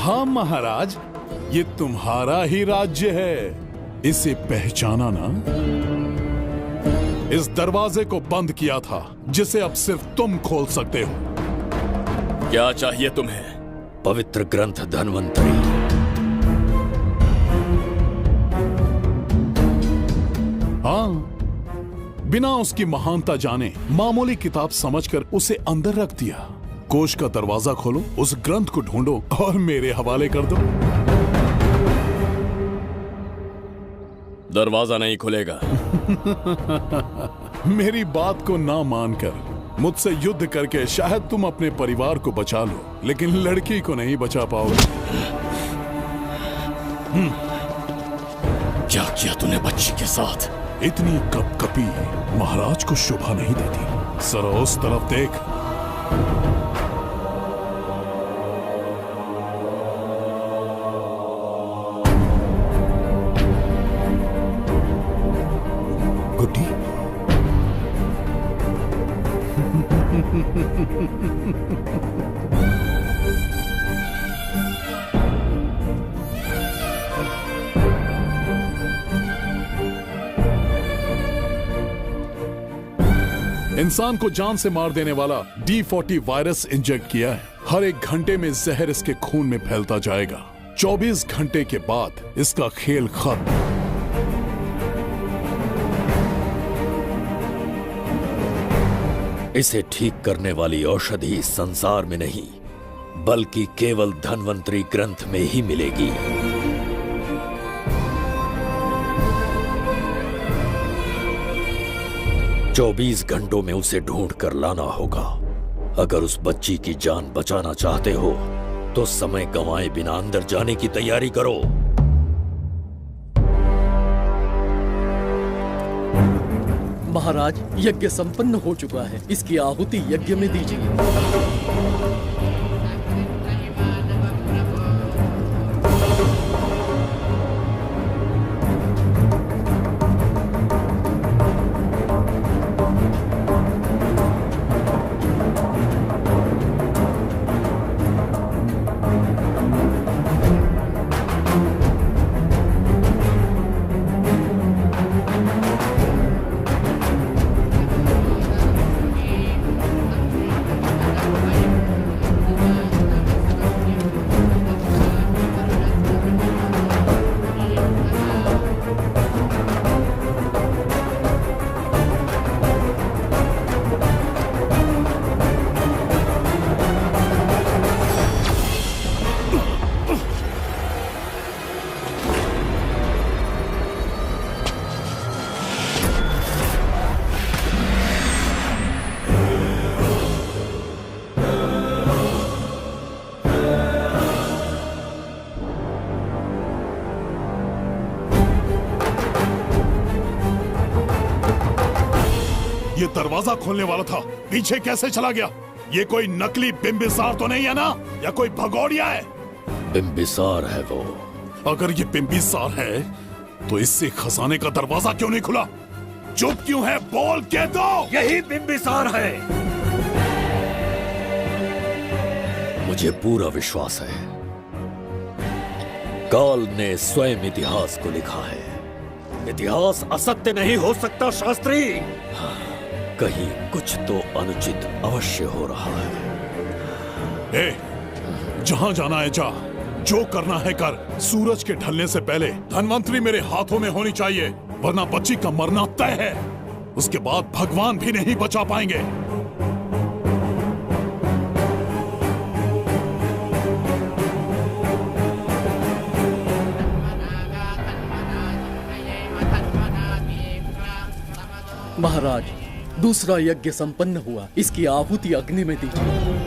हाँ महाराज, ये तुम्हारा ही राज्य है। इसे पहचाना ना? इस दरवाजे को बंद किया था जिसे अब सिर्फ तुम खोल सकते हो। क्या चाहिए तुम्हें? पवित्र ग्रंथ धन्वंतरी। हाँ, बिना उसकी महानता जाने मामूली किताब समझकर उसे अंदर रख दिया। कोष का दरवाजा खोलो, उस ग्रंथ को ढूंढो और मेरे हवाले कर दो। दरवाजा नहीं खुलेगा। मेरी बात को ना मानकर मुझसे युद्ध करके शायद तुम अपने परिवार को बचा लो, लेकिन लड़की को नहीं बचा पाओगे। क्या किया तूने बच्ची के साथ? इतनी कपकपी महाराज को शोभा नहीं देती। जरा उस तरफ देख। गुड्डी, इंसान को जान से मार देने वाला D40 वायरस इंजेक्ट किया है। हर 1 घंटे में जहर इसके खून में फैलता जाएगा। 24 घंटे के बाद इसका खेल खत्म। इसे ठीक करने वाली औषधि इस संसार में नहीं, बल्कि केवल धन्वंतरी ग्रंथ में ही मिलेगी। चौबीस घंटों में उसे ढूंढ कर लाना होगा। अगर उस बच्ची की जान बचाना चाहते हो तो समय गंवाए बिना अंदर जाने की तैयारी करो। महाराज, यज्ञ संपन्न हो चुका है, इसकी आहुति यज्ञ में दीजिए। ये दरवाजा खोलने वाला था, पीछे कैसे चला गया? ये कोई नकली बिंबिसार तो नहीं है ना, या कोई भगोड़िया है? बिंबिसार है वो। अगर ये बिंबिसार है तो इससे खजाने का दरवाजा क्यों नहीं खुला? चुप क्यों है? बोल के दो। यही बिंबिसार है। मुझे पूरा विश्वास है, काल ने स्वयं इतिहास को लिखा है। इतिहास असत्य नहीं हो सकता शास्त्री। कहीं कुछ तो अनुचित अवश्य हो रहा है। जहां जाना है जा, जो करना है कर। सूरज के ढलने से पहले धन्वंतरी मेरे हाथों में होनी चाहिए, वरना बच्ची का मरना तय है। उसके बाद भगवान भी नहीं बचा पाएंगे। महाराज, दूसरा यज्ञ संपन्न हुआ, इसकी आहुति अग्नि में दीजिए।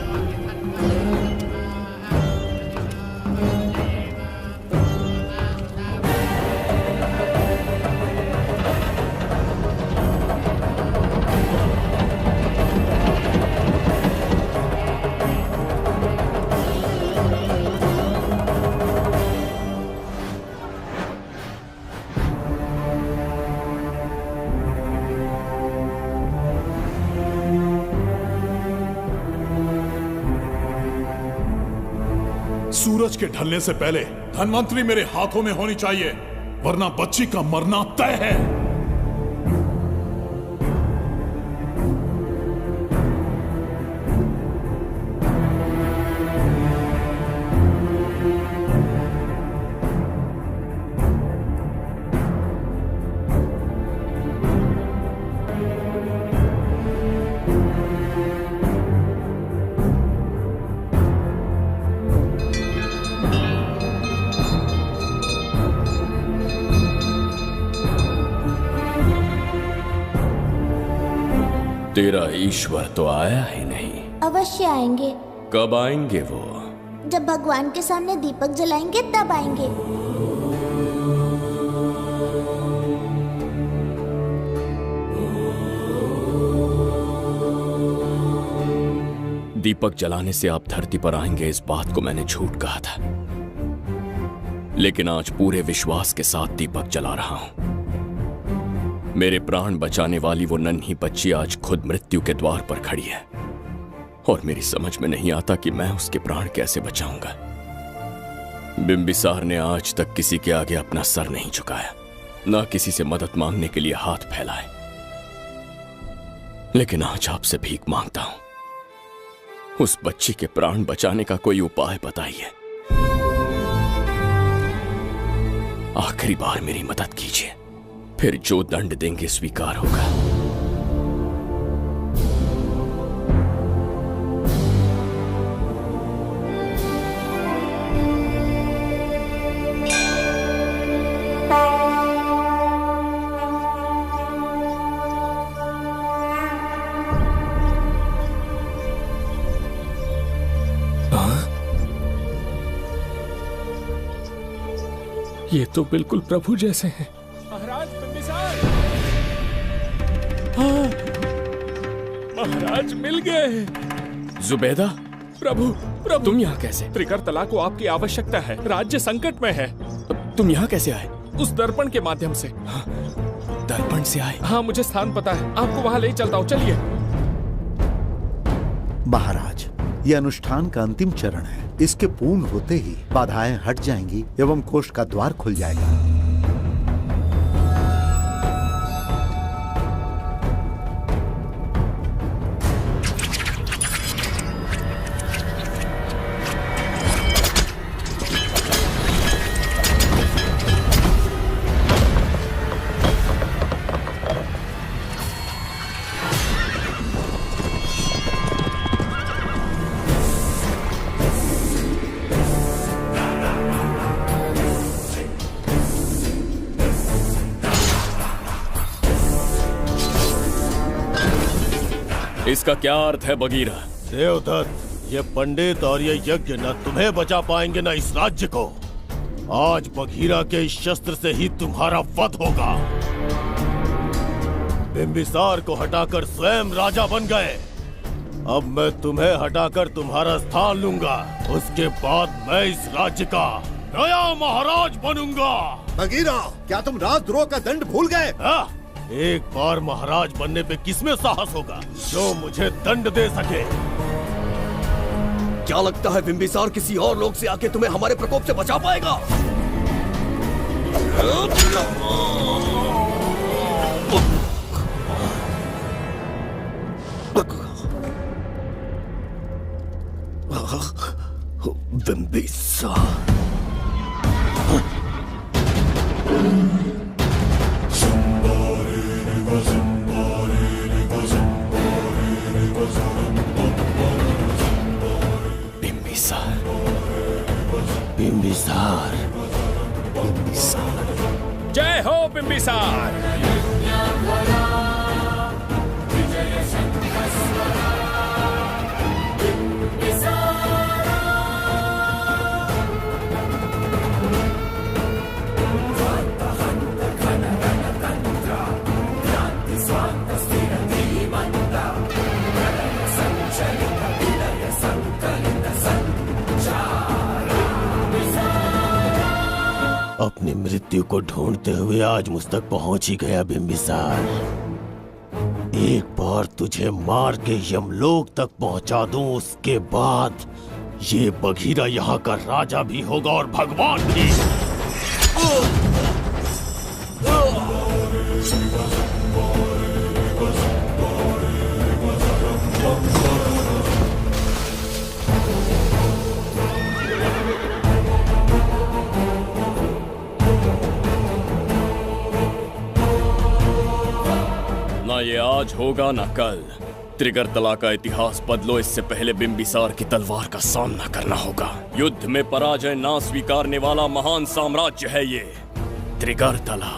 सूरज के ढलने से पहले धन्वंतरी मेरे हाथों में होनी चाहिए, वरना बच्ची का मरना तय है। तेरा ईश्वर तो आया ही नहीं। अवश्य आएंगे। कब आएंगे वो? जब भगवान के सामने दीपक जलाएंगे तब आएंगे। दीपक जलाने से आप धरती पर आएंगे, इस बात को मैंने झूठ कहा था, लेकिन आज पूरे विश्वास के साथ दीपक जला रहा हूं। मेरे प्राण बचाने वाली वो नन्ही बच्ची आज खुद मृत्यु के द्वार पर खड़ी है, और मेरी समझ में नहीं आता कि मैं उसके प्राण कैसे बचाऊंगा। बिंबिसार ने आज तक किसी के आगे अपना सर नहीं झुकाया, ना किसी से मदद मांगने के लिए हाथ फैलाए, लेकिन आज आपसे भीख मांगता हूं। उस बच्ची के प्राण बचाने का कोई उपाय बताइए। आखिरी बार मेरी मदद कीजिए, फिर जो दंड देंगे स्वीकार होगा। ये तो बिल्कुल प्रभु जैसे हैं। महाराज बिंबिसार! हाँ, महाराज मिल गए। जुबैदा, प्रभु, प्रभु तुम यहाँ कैसे? त्रिकर्तला को आपकी आवश्यकता है, राज्य संकट में है। तुम यहाँ कैसे आए? उस दर्पण के माध्यम से। दर्पण से आए? हाँ, मुझे स्थान पता है, आपको वहाँ ले चलता हूँ, चलिए। महाराज, ये अनुष्ठान का अंतिम चरण है। इसके पूर्ण होते ही बाधाएं हट जाएंगी एवं कोष का द्वार खुल जाएगा। इसका क्या अर्थ है बगीरा? देवदत्त, ये पंडित और ये यज्ञ न तुम्हें बचा पाएंगे न इस राज्य को। आज बघीरा के इस शस्त्र से ही तुम्हारा वध होगा। बिंबिसार को हटाकर स्वयं राजा बन गए, अब मैं तुम्हें हटाकर तुम्हारा स्थान लूंगा। उसके बाद मैं इस राज्य का नया महाराज बनूंगा। बघीरा, क्या तुम राजद्रोह का दंड भूल गए? एक बार महाराज बनने पे किसमें साहस होगा जो मुझे दंड दे सके? क्या लगता है बिंबिसार किसी और लोग से आके तुम्हें हमारे प्रकोप से बचा पाएगा? बिंबिसार बिंबिसार, जय हो बिंबिसार। अपनी मृत्यु को ढूंढते हुए आज मुझ तक पहुंच ही गया बिंबिसार। एक बार तुझे मार के यमलोक तक पहुंचा दूं, उसके बाद ये बघीरा यहाँ का राजा भी होगा और भगवान भी। ना ये आज होगा ना कल। त्रिगर्तला का इतिहास बदलो, इससे पहले बिंबिसार की तलवार का सामना करना होगा। युद्ध में पराजय ना स्वीकारने वाला महान साम्राज्य है ये त्रिगर्तला।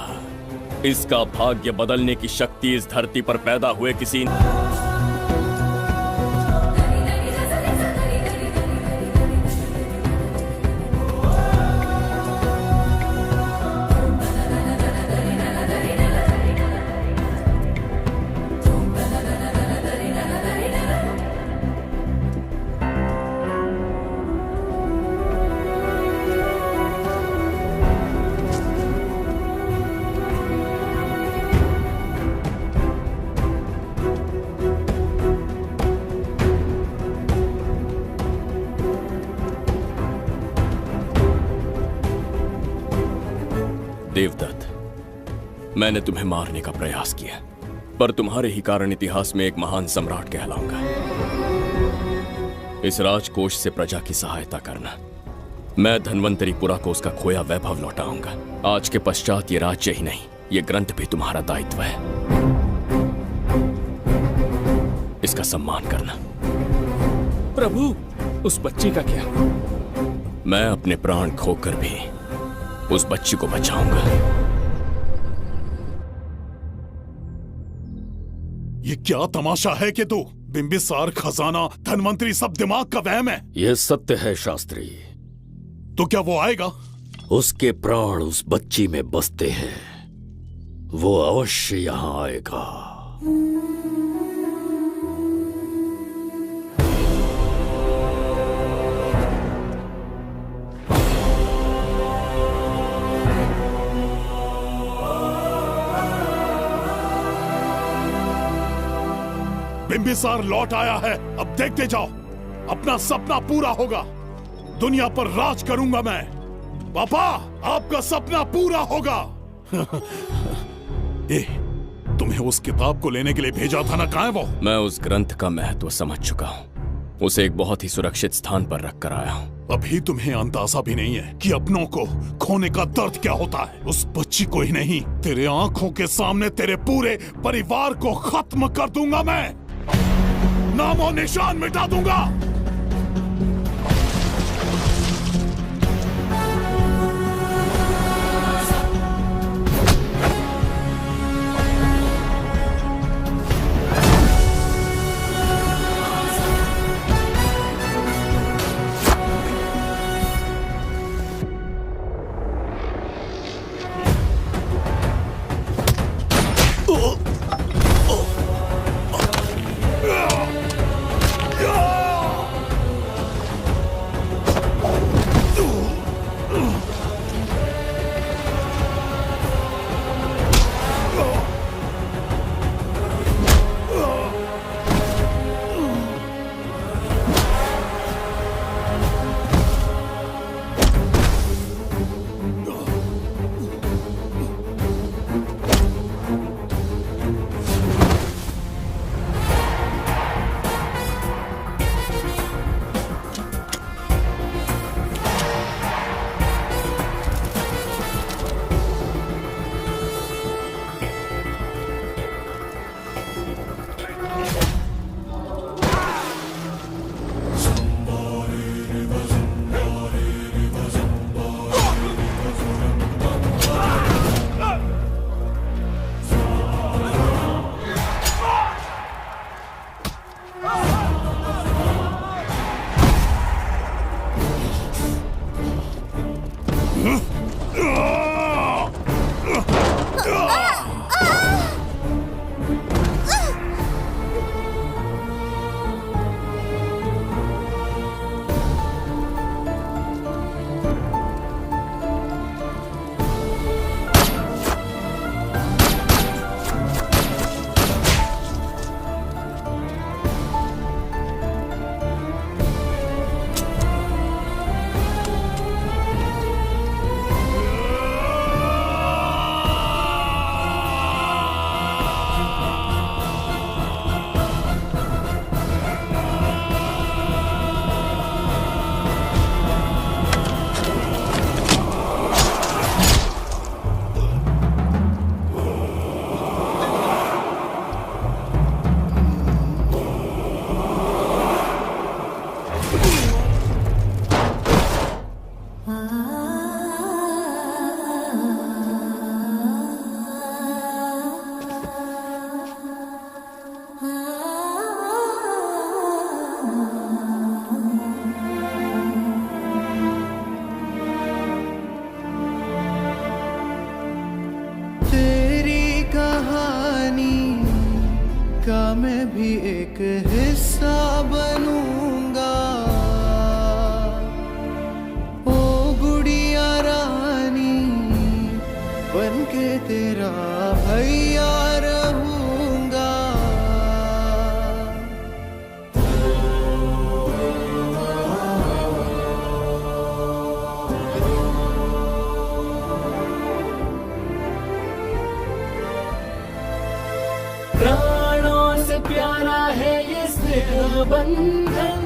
इसका भाग्य बदलने की शक्ति इस धरती पर पैदा हुए किसी देवदत्त, मैंने तुम्हें मारने का प्रयास किया, पर तुम्हारे ही कारण इतिहास में एक महान सम्राट कहलाऊंगा। इस राजकोष से प्रजा की सहायता करना। मैं धन्वंतरीपुरा को उसका खोया वैभव लौटाऊंगा। आज के पश्चात ये राज्य ही नहीं, ये ग्रंथ भी तुम्हारा दायित्व है। इसका सम्मान करना। प्रभु, उस बच्ची का क्या? मैं अपने प्राण खोकर भी उस बच्ची को बचाऊंगा। ये क्या तमाशा है कि तू बिंबिसार, खजाना, धनवंतरी सब दिमाग का वहम है। यह सत्य है शास्त्री। तो क्या वो आएगा? उसके प्राण उस बच्ची में बसते हैं, वो अवश्य यहां आएगा। बिंबिसार लौट आया है, अब देखते जाओ, अपना सपना पूरा होगा। दुनिया पर राज करूंगा मैं। पापा, आपका सपना पूरा होगा। तुम्हें उस किताब को लेने के लिए भेजा था ना, कहाँ है वो? मैं उस ग्रंथ का महत्व समझ चुका हूँ। उसे एक बहुत ही सुरक्षित स्थान पर रख कर आया हूँ। अभी तुम्हें अंदाजा भी नहीं है कि अपनों को खोने का दर्द क्या होता है। उस बच्ची को ही नहीं, तेरे आंखों के सामने तेरे पूरे परिवार को खत्म कर दूंगा मैं, नामो निशान मिटा दूंगा। मैं भी एक हिस्सा बनूंगा। ओ गुड़िया रानी बनके तेरा भैया रहूंगा। प्राणों से प्यारा है ये स्नेह बंधन,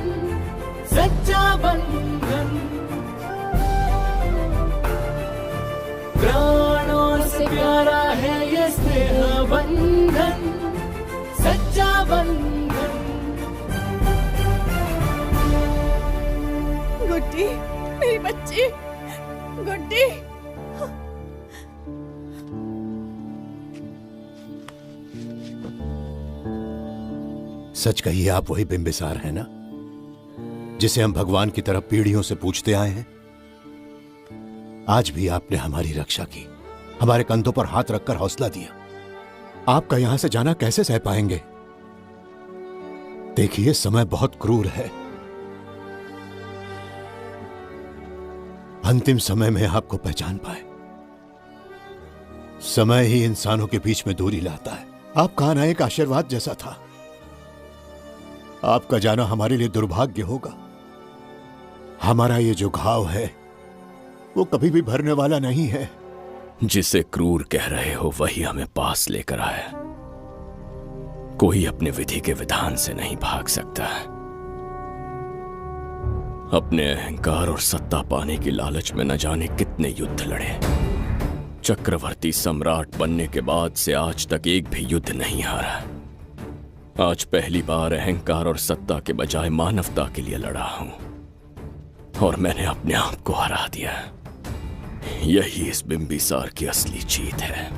सच्चा बंधन। प्राणों से प्यारा है ये स्नेह बंधन, सच्चा बंधन। गुड्डी, मेरी बच्ची, गुड्डी। सच कहिए, आप वही बिंबिसार हैं ना, जिसे हम भगवान की तरफ पीढ़ियों से पूछते आए हैं? आज भी आपने हमारी रक्षा की, हमारे कंधों पर हाथ रखकर हौसला दिया। आपका यहां से जाना कैसे सह पाएंगे? देखिए, समय बहुत क्रूर है। अंतिम समय में आपको पहचान पाए। समय ही इंसानों के बीच में दूरी लाता है। आपका आना एक आशीर्वाद जैसा था। आपका जाना हमारे लिए दुर्भाग्य होगा। हमारा ये जो घाव है वो कभी भी भरने वाला नहीं है। जिसे क्रूर कह रहे हो वही हमें पास लेकर आया। कोई अपने विधि के विधान से नहीं भाग सकता। अपने अहंकार और सत्ता पाने की लालच में न जाने कितने युद्ध लड़े। चक्रवर्ती सम्राट बनने के बाद से आज तक एक भी युद्ध नहीं हारा। आज पहली बार अहंकार और सत्ता के बजाय मानवता के लिए लड़ा हूं और मैंने अपने आप को हरा दिया। यही इस बिंबिसार की असली जीत है।